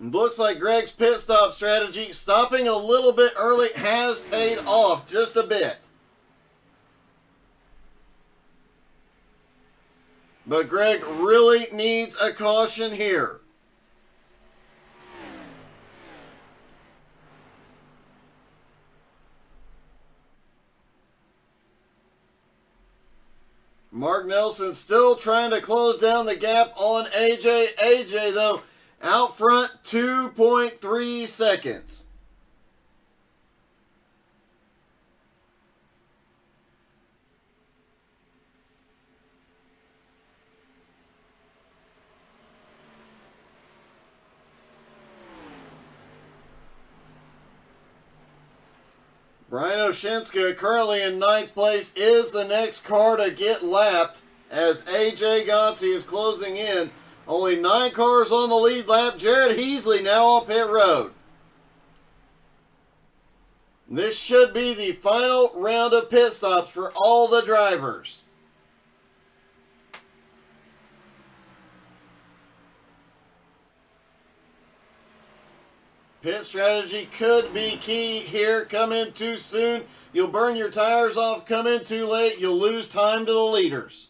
Speaker 1: Looks like Greg's pit stop strategy, stopping a little bit early, has paid off just a bit. But Greg really needs a caution here. Mark Nelson still trying to close down the gap on AJ. AJ, though, out front 2.3 seconds. Brian Oshinska, currently in 9th place, is the next car to get lapped as AJ Gotzi is closing in. Only 9 cars on the lead lap. Jared Heasley now on pit road. This should be the final round of pit stops for all the drivers. Pit strategy could be key here. Come in too soon, you'll burn your tires off. Come in too late, you'll lose time to the leaders.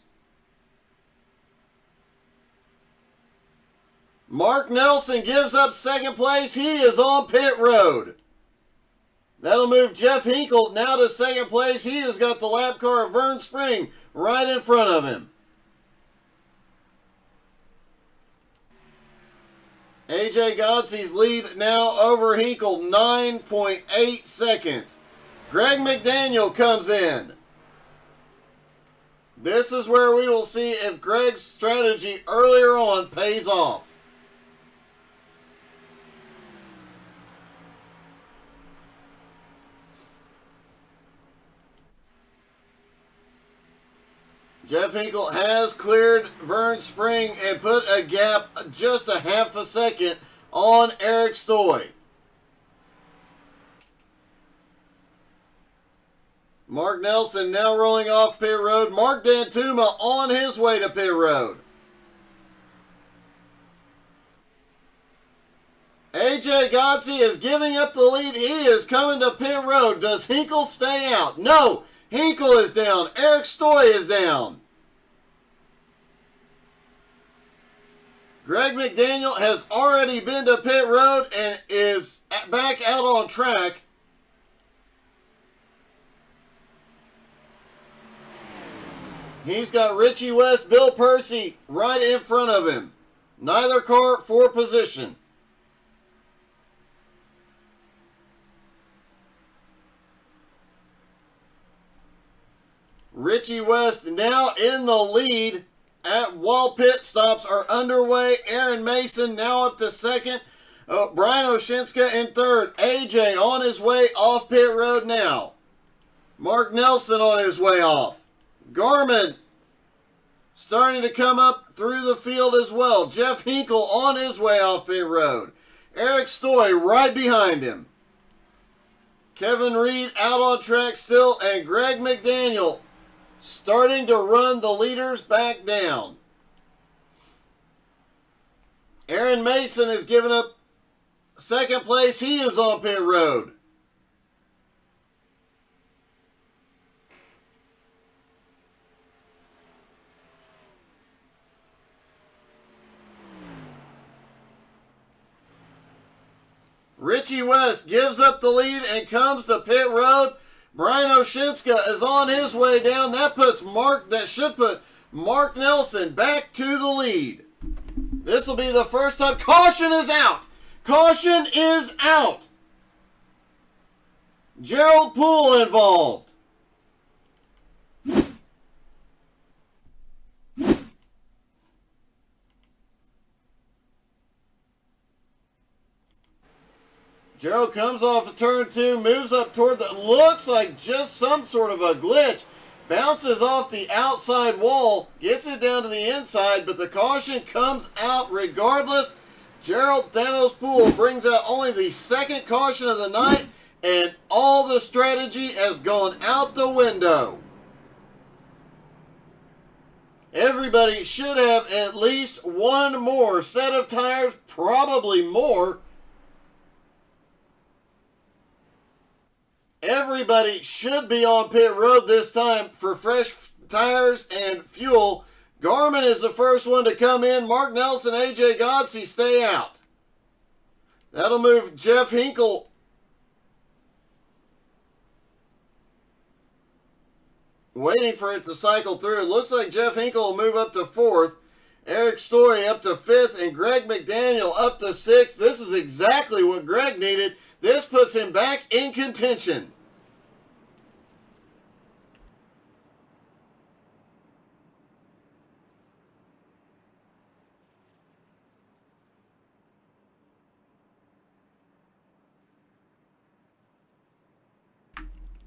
Speaker 1: Mark Nelson gives up second place. He is on pit road. That'll move Jeff Hinkle now to second place. He has got the lap car of Vern Spring right in front of him. AJ Gotzi's lead now over Hinkle, 9.8 seconds. Greg McDaniel comes in. This is where we will see if Greg's strategy earlier on pays off. Jeff Hinkle has cleared Vern Spring and put a gap just a half a second on Eric Stoy. Mark Nelson now rolling off pit road. Mark Dantuma on his way to pit road. AJ Gotzi is giving up the lead. He is coming to pit road. Does Hinkle stay out? No. Hinkle is down. Eric Stoy is down. Greg McDaniel has already been to pit road and is back out on track. He's got Richie West, Bill Percy right in front of him. Neither car for position. Richie West now in the lead while pit stops are underway. Aaron Mason now up to second. Brian Oshinska in third. AJ on his way off pit road now. Mark Nelson on his way off. Gorman starting to come up through the field as well. Jeff Hinkle on his way off pit road. Eric Stoy right behind him. Kevin Reed out on track still, and Greg McDaniel starting to run the leaders back down. Aaron Mason has given up second place. He is on pit road. Richie West gives up the lead and comes to pit road. Brian Oshinska is on his way down. That should put Mark Nelson back to the lead. This will be the first time. Caution is out. Caution is out. Gerald Poole involved. Gerald comes off of turn 2, moves up toward the, looks like just some sort of a glitch, bounces off the outside wall, gets it down to the inside, but the caution comes out regardless, Gerald Thanos Poole brings out only the second caution of the night, and all the strategy has gone out the window. Everybody should have at least one more set of tires, probably more. Everybody should be on pit road this time for fresh tires and fuel. Garmin is the first one to come in. Mark Nelson, AJ Godsey stay out. That'll move Jeff Hinkle. Waiting for it to cycle through. It looks like Jeff Hinkle will move up to 4th. Eric Story up to 5th, and Greg McDaniel up to 6th. This is exactly what Greg needed. This puts him back in contention.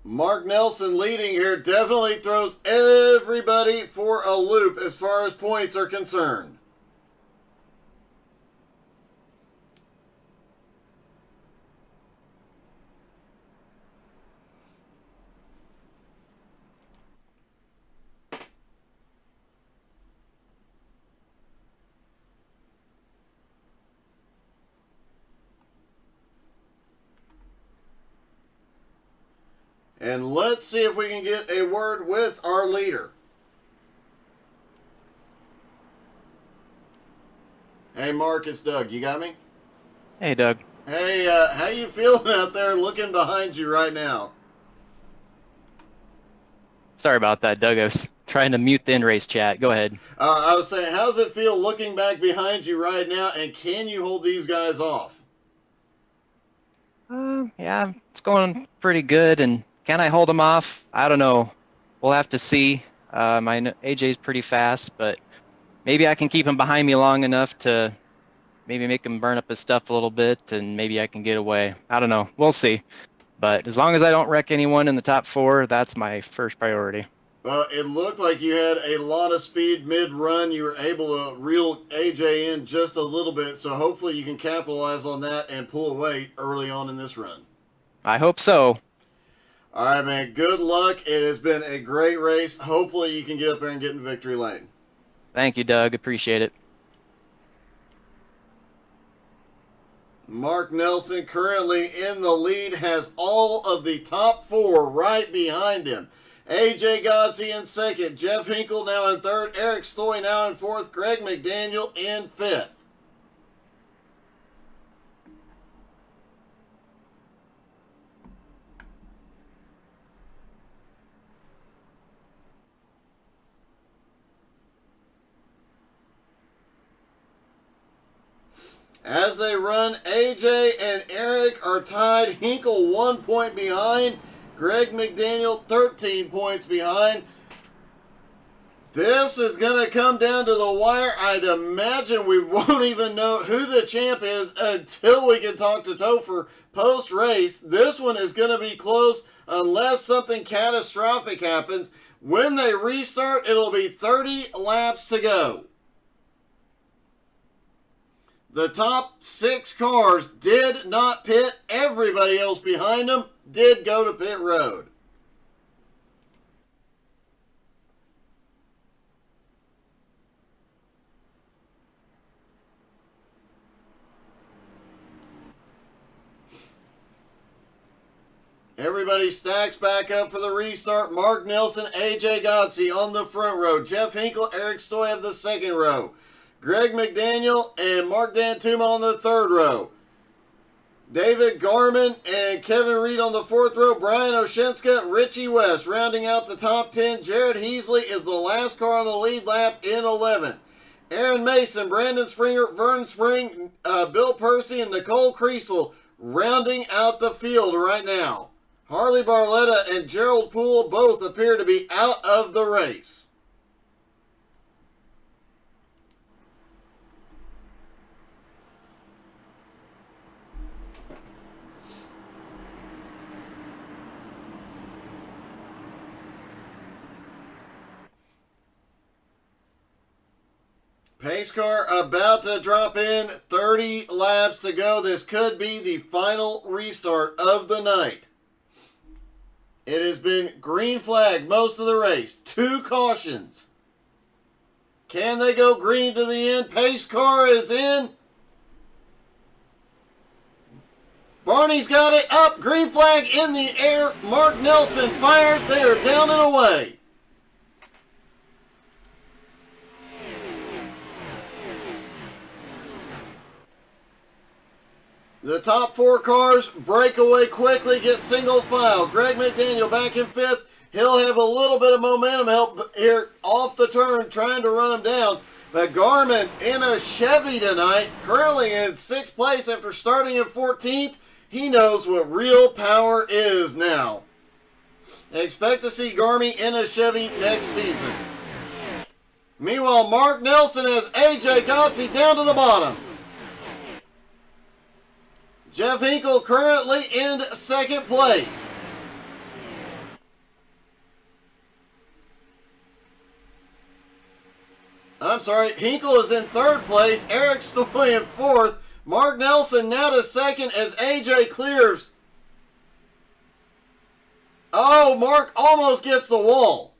Speaker 1: Mark Nelson leading here definitely throws everybody for a loop as far as points are concerned. And let's see if we can get a word with our leader. Hey, Mark, it's Doug. You got me?
Speaker 3: Hey, Doug.
Speaker 1: Hey, how you feeling out there looking behind you right now?
Speaker 3: Sorry about that, Doug. I was trying to mute the in-race chat. Go ahead.
Speaker 1: I was saying, how's it feel looking back behind you right now, and can you hold these guys off?
Speaker 3: Yeah, it's going pretty good, and can I hold them off? I don't know. We'll have to see. My AJ's pretty fast, but maybe I can keep him behind me long enough to maybe make him burn up his stuff a little bit, and maybe I can get away. I don't know. We'll see. But as long as I don't wreck anyone in the top 4, that's my first priority.
Speaker 1: Well, it looked like you had a lot of speed mid-run. You were able to reel AJ in just a little bit, so hopefully you can capitalize on that and pull away early on in this run.
Speaker 3: I hope so.
Speaker 1: All right, man. Good luck. It has been a great race. Hopefully you can get up there and get in victory lane.
Speaker 3: Thank you, Doug. Appreciate it.
Speaker 1: Mark Nelson currently in the lead, has all of the top 4 right behind him. AJ Godsey in 2nd, Jeff Hinkle now in 3rd, Eric Stoy now in 4th, Greg McDaniel in 5th. As they run, AJ and Eric are tied. Hinkle 1 point behind. Greg McDaniel 13 points behind. This is going to come down to the wire. I'd imagine we won't even know who the champ is until we can talk to Topher post-race. This one is going to be close unless something catastrophic happens. When they restart, it'll be 30 laps to go. The top 6 cars did not pit. Everybody else behind them did go to pit road. Everybody stacks back up for the restart. Mark Nelson, AJ Godsey on the front row. Jeff Hinkle, Eric Stoy of the second row. Greg McDaniel and Mark Dantuma on the 3rd row. David Garman and Kevin Reed on the 4th row. Brian Oshinska, Richie West rounding out the top 10. Jared Heasley is the last car on the lead lap in 11th. Aaron Mason, Brandon Springer, Vern Spring, Bill Percy, and Nicole Creasel rounding out the field right now. Harley Barletta and Gerald Poole both appear to be out of the race. Pace car about to drop in. 30 laps to go. This could be the final restart of the night. It has been green flag most of the race. 2 cautions. Can they go green to the end? Pace car is in. Barney's got it up. Green flag in the air. Mark Nelson fires. They are down and away. The top 4 cars break away quickly, get single file. Greg McDaniel back in 5th. He'll have a little bit of momentum help here off the turn, trying to run him down. But Garmin in a Chevy tonight, currently in 6th place after starting in 14th. He knows what real power is now. Expect to see Garmin in a Chevy next season. Meanwhile, Mark Nelson has AJ Gotze down to the bottom. Jeff Hinkle currently in 2nd place. I'm sorry, Hinkle is in 3rd place. Eric Stoy in 4th. Mark Nelson now to 2nd as AJ clears. Oh, Mark almost gets the wall.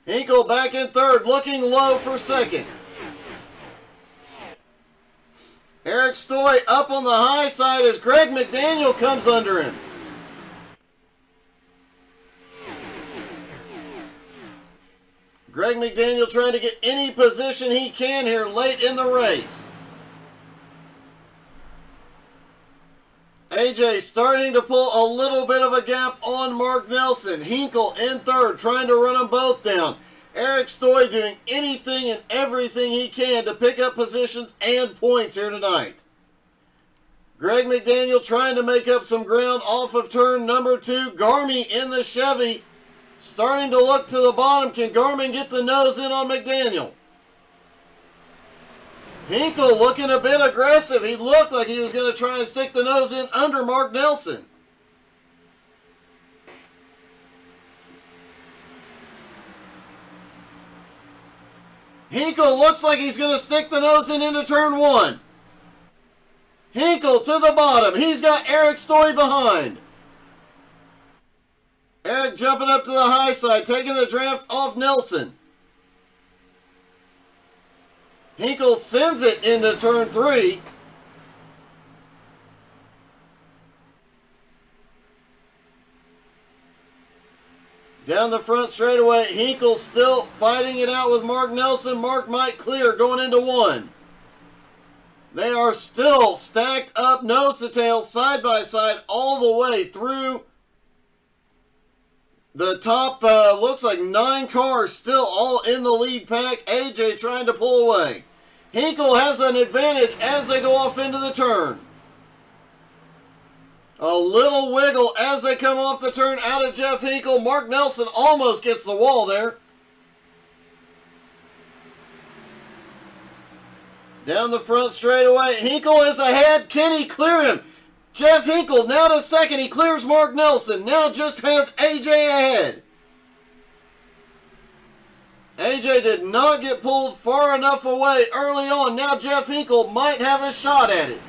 Speaker 1: Hinkle back in 3rd, looking low for 2nd. Eric Stoy up on the high side as Greg McDaniel comes under him. Greg McDaniel trying to get any position he can here late in the race. AJ starting to pull a little bit of a gap on Mark Nelson. Hinkle in 3rd, trying to run them both down. Eric Stoy doing anything and everything he can to pick up positions and points here tonight. Greg McDaniel trying to make up some ground off of turn number 2. Garmin in the Chevy starting to look to the bottom. Can Garmin get the nose in on McDaniel? Hinkle looking a bit aggressive. He looked like he was going to try and stick the nose in under Mark Nelson. Hinkle looks like he's going to stick the nose in into turn 1. Hinkle to the bottom. He's got Eric Stoy behind. Eric jumping up to the high side, taking the draft off Nelson. Hinkle sends it into turn 3. Down the front straightaway, Hinkle still fighting it out with Mark Nelson. Mark might clear going into 1. They are still stacked up nose to tail, side by side, all the way through the top. Looks like 9 cars still all in the lead pack. AJ trying to pull away. Hinkle has an advantage as they go off into the turn. A little wiggle as they come off the turn out of Jeff Hinkle. Mark Nelson almost gets the wall there. Down the front straightaway, Hinkle is ahead. Can he clear him? Jeff Hinkle now to 2nd. He clears Mark Nelson. Now just has AJ ahead. AJ did not get pulled far enough away early on. Now Jeff Hinkle might have a shot at it.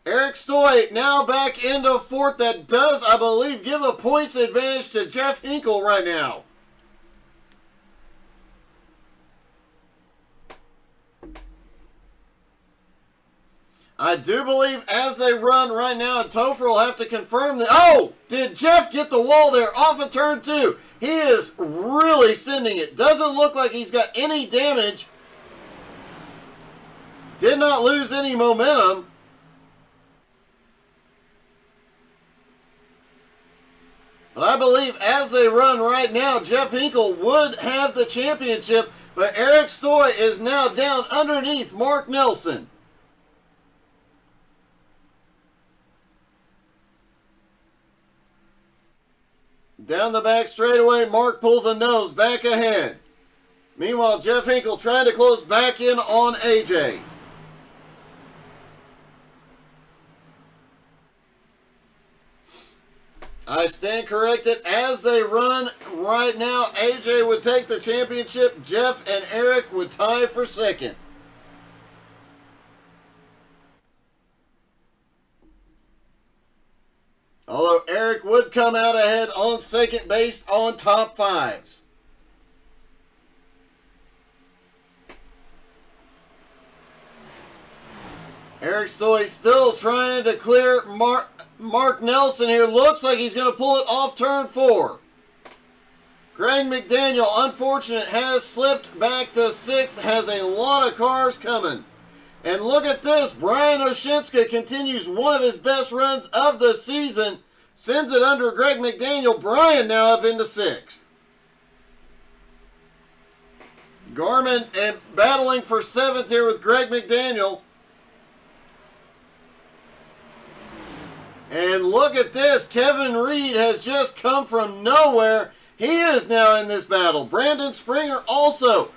Speaker 1: Eric Stoy now back into 4th. That does, I believe, give a points advantage to Jeff Hinkle right now. I do believe as they run right now, and Topher will have to confirm that. Oh! Did Jeff get the wall there off of turn 2? He is really sending it. Doesn't look like he's got any damage. Did not lose any momentum. But I believe as they run right now, Jeff Hinkle would have the championship. But Eric Stoy is now down underneath Mark Nelson. Down the back straightaway, Mark pulls a nose back ahead. Meanwhile, Jeff Hinkle trying to close back in on AJ. I stand corrected. As they run right now, AJ would take the championship. Jeff and Eric would tie for second. Although Eric would come out ahead on second based on top fives. Eric Stoy still trying to clear Mark Nelson here. Looks like he's going to pull it off turn 4. Greg McDaniel, unfortunate, has slipped back to 6th. Has a lot of cars coming. And look at this. Brian Oshinska continues one of his best runs of the season. Sends it under Greg McDaniel. Brian now up into 6th. Garmin and battling for 7th here with Greg McDaniel. And look at this. Kevin Reed has just come from nowhere. He is now in this battle. Brandon Springer also.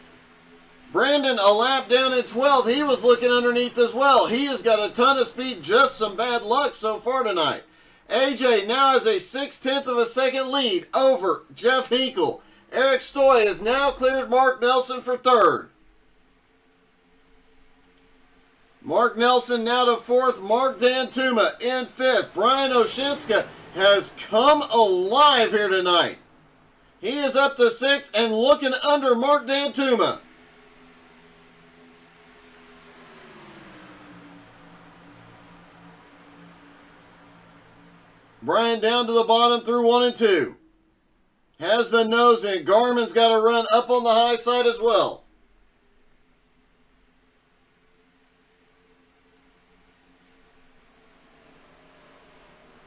Speaker 1: Brandon a lap down in 12th. He was looking underneath as well. He has got a ton of speed. Just some bad luck so far tonight. AJ now has a 6/10 of a second lead over Jeff Hinkle. Eric Stoy has now cleared Mark Nelson for 3rd. Mark Nelson now to 4th. Mark Dantuma in 5th. Brian Oshinska has come alive here tonight. He is up to 6th and looking under Mark Dantuma. Brian down to the bottom through 1 and 2. Has the nose in. Garmin's got to run up on the high side as well.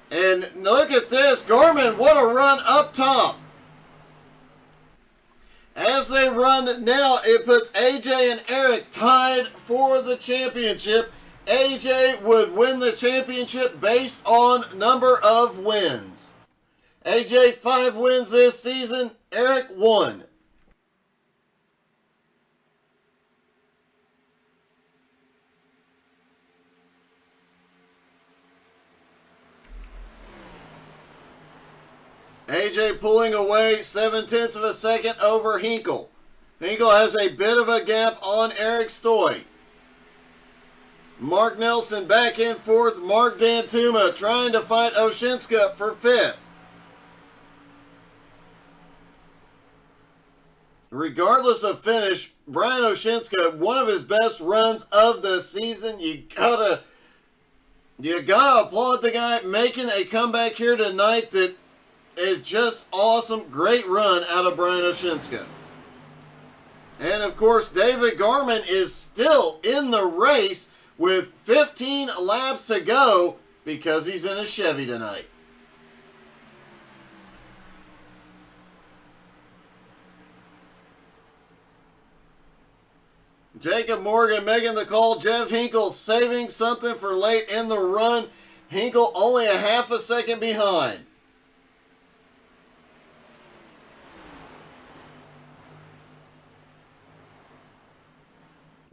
Speaker 1: And look at this. Garmin, what a run up top. As they run now, it puts AJ and Eric tied for the championship. AJ would win the championship based on number of wins. AJ 5 wins this season. Eric 1. AJ pulling away 7/10 of a second over Hinkle. Hinkle has a bit of a gap on Eric Stoy. Mark Nelson back in 4th. Mark Dantuma trying to fight Oshinska for 5th. Regardless of finish, Brian Oshinska, one of his best runs of the season. You gotta applaud the guy making a comeback here tonight that is just awesome. Great run out of Brian Oshinska. And of course, David Garmin is still in the race with 15 laps to go because he's in a Chevy tonight. Jacob Morgan making the call. Jeff Hinkle saving something for late in the run. Hinkle only a half a second behind.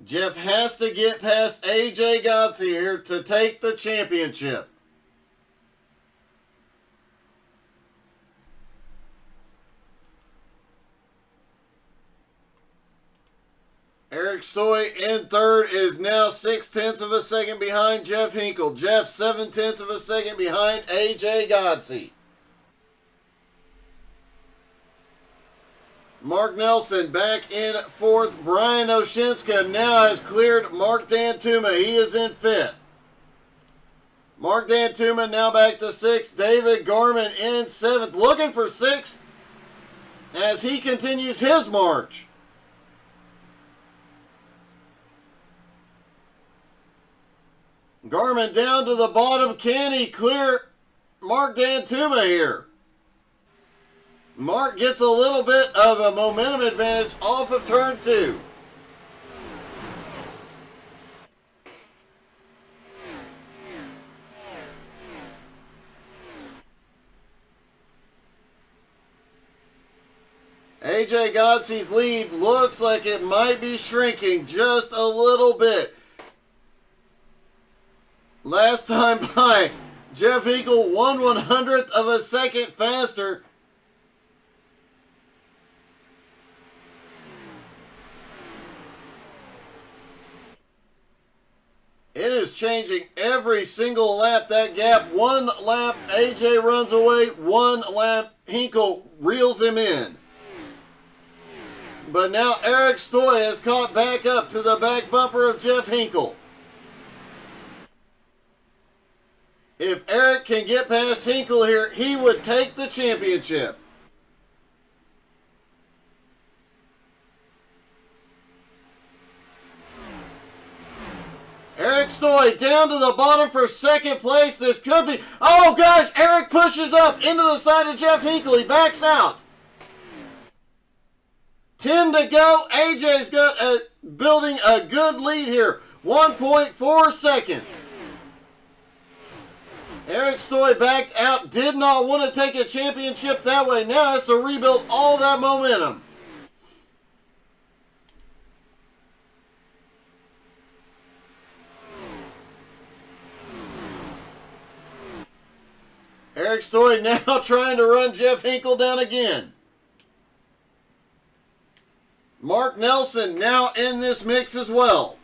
Speaker 1: Jeff has to get past AJ Gotze here to take the championship. Eric Stoy in 3rd is now 6/10 of a second behind Jeff Hinkle. Jeff 7/10 of a second behind AJ Gotze. Mark Nelson back in 4th. Brian Oshinska now has cleared Mark Dantuma. He is in 5th. Mark Dantuma now back to 6th. David Garmin in 7th. Looking for 6th as he continues his march. Garmin down to the bottom. Can he clear Mark Dantuma here? Mark gets a little bit of a momentum advantage off of turn 2. AJ Gotze's lead looks like it might be shrinking just a little bit. Last time by, Jeff Hinkle 1/100th of a second faster. It is changing every single lap, that gap. One lap, AJ runs away. One lap, Hinkle reels him in. But now Eric Stoy has caught back up to the back bumper of Jeff Hinkle. If Eric can get past Hinkle here, he would take the championship. Eric Stoy down to the bottom for second place. This could be... Oh, gosh! Eric pushes up into the side of Jeff Hinkle. He backs out. 10 to go. AJ's got building a good lead here. 1.4 seconds. Eric Stoy backed out. Did not want to take a championship that way. Now has to rebuild all that momentum. Eric Stoy now trying to run Jeff Hinkle down again. Mark Nelson now in this mix as well.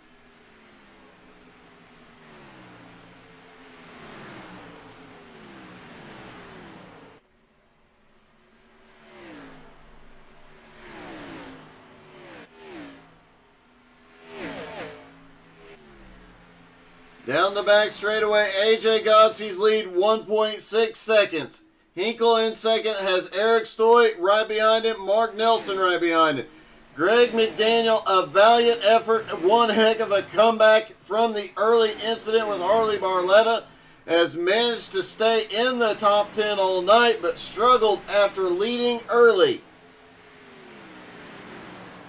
Speaker 1: Down the back straightaway, AJ Godsey's lead 1.6 seconds. Hinkle in second has Eric Stoy right behind him, Mark Nelson right behind him. Greg McDaniel, a valiant effort, one heck of a comeback from the early incident with Harley Barletta, has managed to stay in the top 10 all night, but struggled after leading early.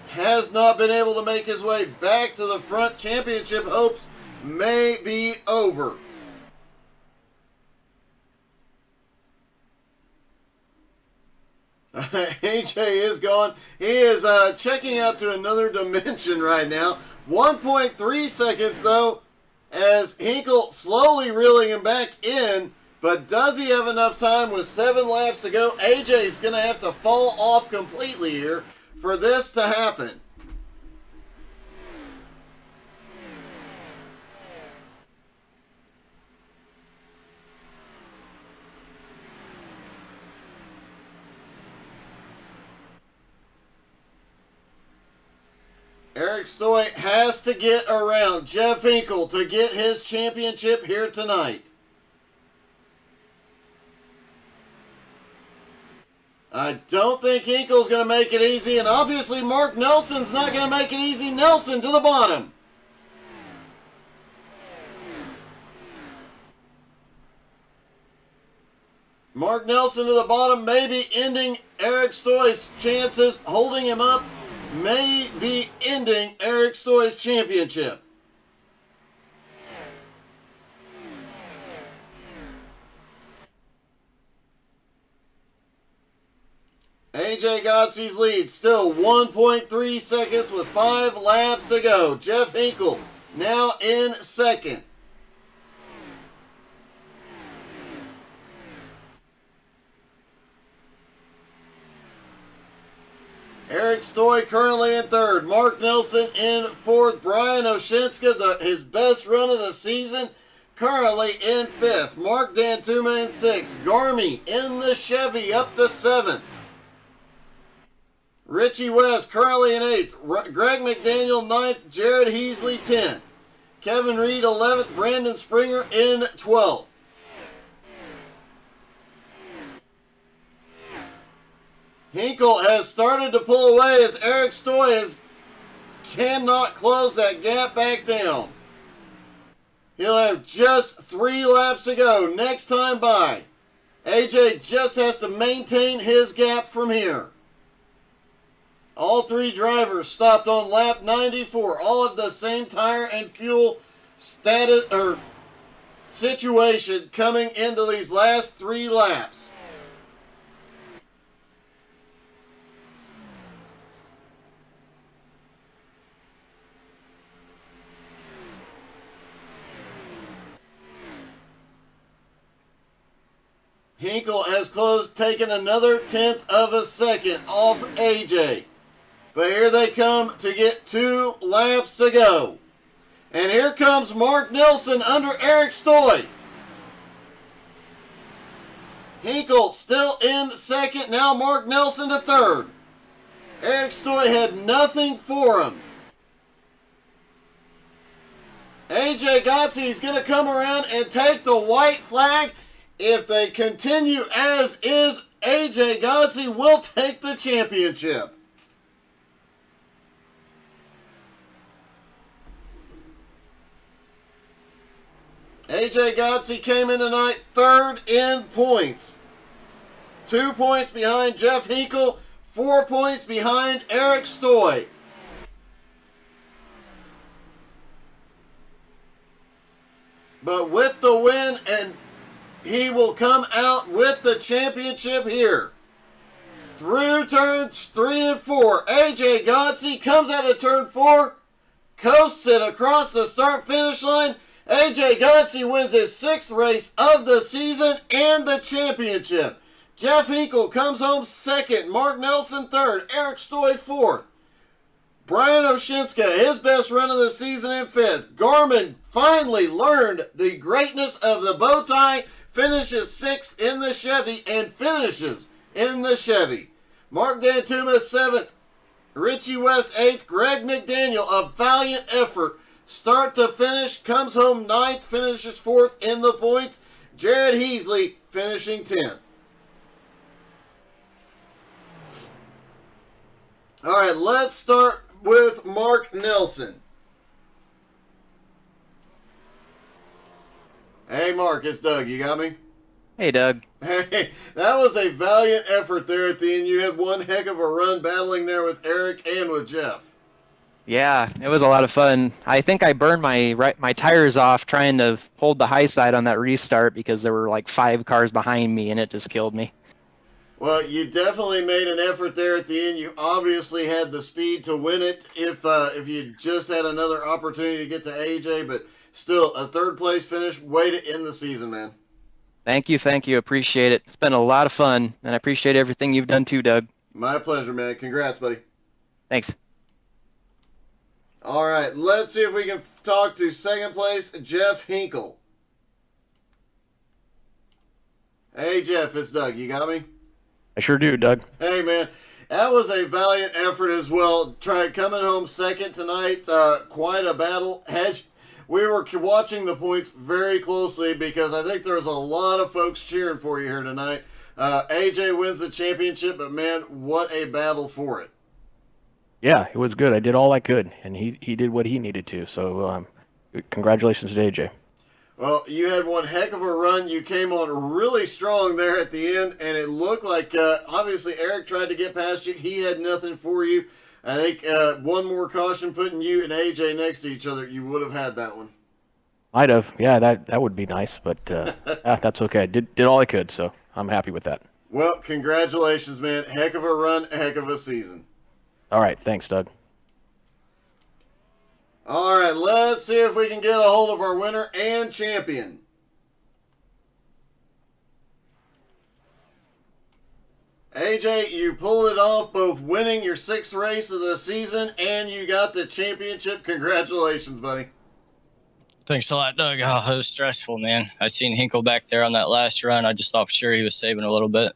Speaker 1: Has not been able to make his way back to the front. Championship hopes may be over. AJ is gone. He is checking out to another dimension right now. 1.3 seconds though, as Hinkle slowly reeling him back in. But does he have enough time with 7 laps to go? AJ is going to have to fall off completely here for this to happen. Eric Stoy has to get around Jeff Hinkle to get his championship here tonight. I don't think Hinkle's going to make it easy, and obviously Mark Nelson's not going to make it easy. Nelson to the bottom. Mark Nelson to the bottom, maybe ending Eric Stoy's chances, holding him up. May be ending Eric Stoy's championship. AJ Godsey's lead still 1.3 seconds with 5 laps to go. Jeff Hinkle now in second. Eric Stoy currently in third. Mark Nelson in fourth. Brian Oshinska, his best run of the season, currently in fifth. Mark Dantume in sixth. Gourmets in the Chevy up to seventh. Richie West currently in eighth. Greg McDaniel ninth. Jared Heasley 10th. Kevin Reed 11th. Brandon Springer in 12th. Hinkle has started to pull away as Eric Stoy cannot close that gap back down. He'll have just 3 laps to go next time by. AJ just has to maintain his gap from here. All 3 drivers stopped on lap 94. All of the same tire and fuel status or situation coming into these last 3 laps. Hinkle has taken another 1/10 of a second off AJ. But here they come to get 2 laps to go. And here comes Mark Nelson under Eric Stoy. Hinkle still in second. Now Mark Nelson to third. Eric Stoy had nothing for him. AJ Gotzi is going to come around and take the white flag. If they continue as is, AJ Gotzi will take the championship. AJ Gotzi came in tonight third in points. 2 points behind Jeff Hinkle, 4 points behind Eric Stoy. But with the win, and he will come out with the championship here. Through turns 3 and 4, AJ Gotzi comes out of turn 4, coasts it across the start-finish line. AJ Gotzi wins his 6th race of the season and the championship. Jeff Hinkle comes home 2nd, Mark Nelson 3rd, Eric Stoy 4th. Brian Oshinska, his best run of the season in 5th. Gorman finally learned the greatness of the bow tie, finishes 6th in the Chevy, and finishes in the Chevy. Mark Dantuma 7th, Richie West 8th, Greg McDaniel, a valiant effort. Start to finish, comes home 9th, finishes 4th in the points. Jared Heasley finishing 10th. All right, let's start with Mark Nelson. Hey, Mark, it's Doug. You got me?
Speaker 3: Hey, Doug.
Speaker 1: Hey, that was a valiant effort there at the end. You had one heck of a run battling there with Eric and with Jeff.
Speaker 3: Yeah, it was a lot of fun. I think I burned my tires off trying to hold the high side on that restart because there were like 5 cars behind me and it just killed me.
Speaker 1: Well, you definitely made an effort there at the end. You obviously had the speed to win it if you just had another opportunity to get to AJ, but still, a 3rd place finish. Way to end the season, man.
Speaker 3: Thank you. Appreciate it. It's been a lot of fun, and I appreciate everything you've done too, Doug.
Speaker 1: My pleasure, man. Congrats, buddy.
Speaker 3: Thanks.
Speaker 1: All right, let's see if we can talk to 2nd place, Jeff Hinkle. Hey, Jeff, it's Doug. You got me?
Speaker 4: I sure do, Doug.
Speaker 1: Hey, man. That was a valiant effort as well. Coming home 2nd tonight, quite a battle. We were watching the points very closely because I think there was a lot of folks cheering for you here tonight. AJ wins the championship, but man, what a battle for it.
Speaker 4: Yeah, it was good. I did all I could, and he did what he needed to. So congratulations to AJ.
Speaker 1: Well, you had one heck of a run. You came on really strong there at the end, and it looked like, obviously, Eric tried to get past you. He had nothing for you. I think one more caution putting you and AJ next to each other, you would have had that one.
Speaker 4: Might have. Yeah, that would be nice, but that's okay. I did all I could, so I'm happy with that.
Speaker 1: Well, congratulations, man. Heck of a run, heck of a season.
Speaker 4: All right, thanks, Doug.
Speaker 1: All right, let's see if we can get a hold of our winner and champion. AJ, you pulled it off, both winning your 6th race of the season and you got the championship. Congratulations, buddy.
Speaker 5: Thanks a lot, Doug. Oh, it was stressful, man. I seen Hinkle back there on that last run. I just thought for sure he was saving a little bit.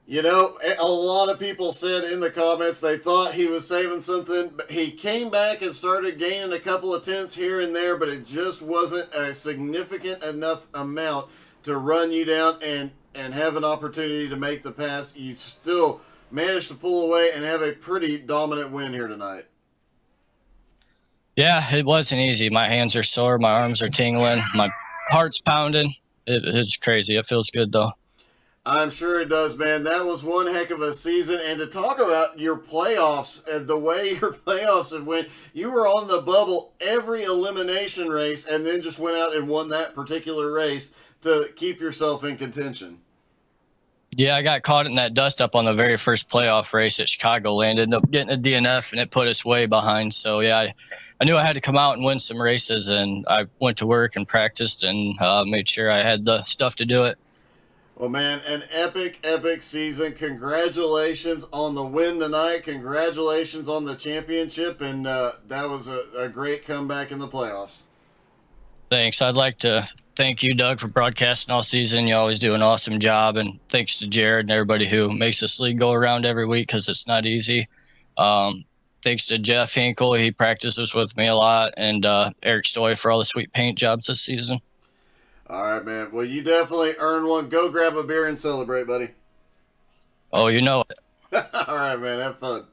Speaker 1: You know, a lot of people said in the comments they thought he was saving something, but he came back and started gaining a couple of tenths here and there, but it just wasn't a significant enough amount to run you down and have an opportunity to make the pass. You still managed to pull away and have a pretty dominant win here tonight.
Speaker 5: Yeah, it wasn't easy. My hands are sore. My arms are tingling. My heart's pounding. It's crazy. It feels good, though.
Speaker 1: I'm sure it does, man. That was one heck of a season. And to talk about your playoffs and the way your playoffs have went, you were on the bubble every elimination race and then just went out and won that particular race to keep yourself in contention.
Speaker 5: Yeah, I got caught in that dust up on the very first playoff race at Chicagoland. Ended up getting a DNF, and it put us way behind. So, yeah, I knew I had to come out and win some races, and I went to work and practiced and made sure I had the stuff to do it.
Speaker 1: Well, man, an epic, epic season. Congratulations on the win tonight. Congratulations on the championship. And that was a great comeback in the playoffs.
Speaker 5: Thanks. I'd like to thank you, Doug, for broadcasting all season. You always do an awesome job. And thanks to Jared and everybody who makes this league go around every week, because it's not easy. Thanks to Jeff Hinkle. He practices with me a lot. And Eric Stoy for all the sweet paint jobs this season.
Speaker 1: All right, man. Well, you definitely earned one. Go grab a beer and celebrate, buddy.
Speaker 5: Oh, you know it.
Speaker 1: All right, man. Have fun.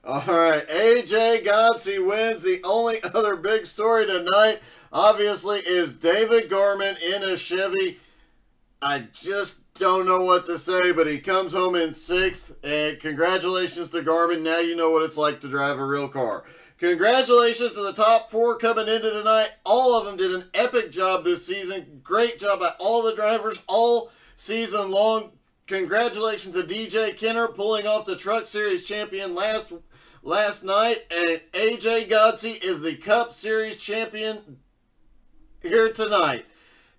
Speaker 1: All right. AJ Godsey wins. The only other big story tonight, obviously, is David Garman in a Chevy. I just don't know what to say, but he comes home in 6th. And congratulations to Garman. Now you know what it's like to drive a real car. Congratulations to the top 4 coming into tonight. All of them did an epic job this season. Great job by all the drivers all season long. Congratulations to DJ Kenner pulling off the Truck Series champion last night. And AJ Godsey is the Cup Series champion here tonight.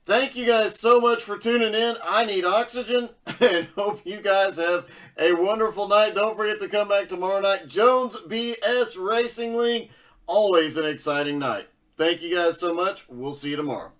Speaker 1: Thank you guys so much for tuning in. I need oxygen, and hope you guys have a wonderful night. Don't forget to come back tomorrow night. Jones BS Racing League, always an exciting night. Thank you guys so much. We'll see you tomorrow.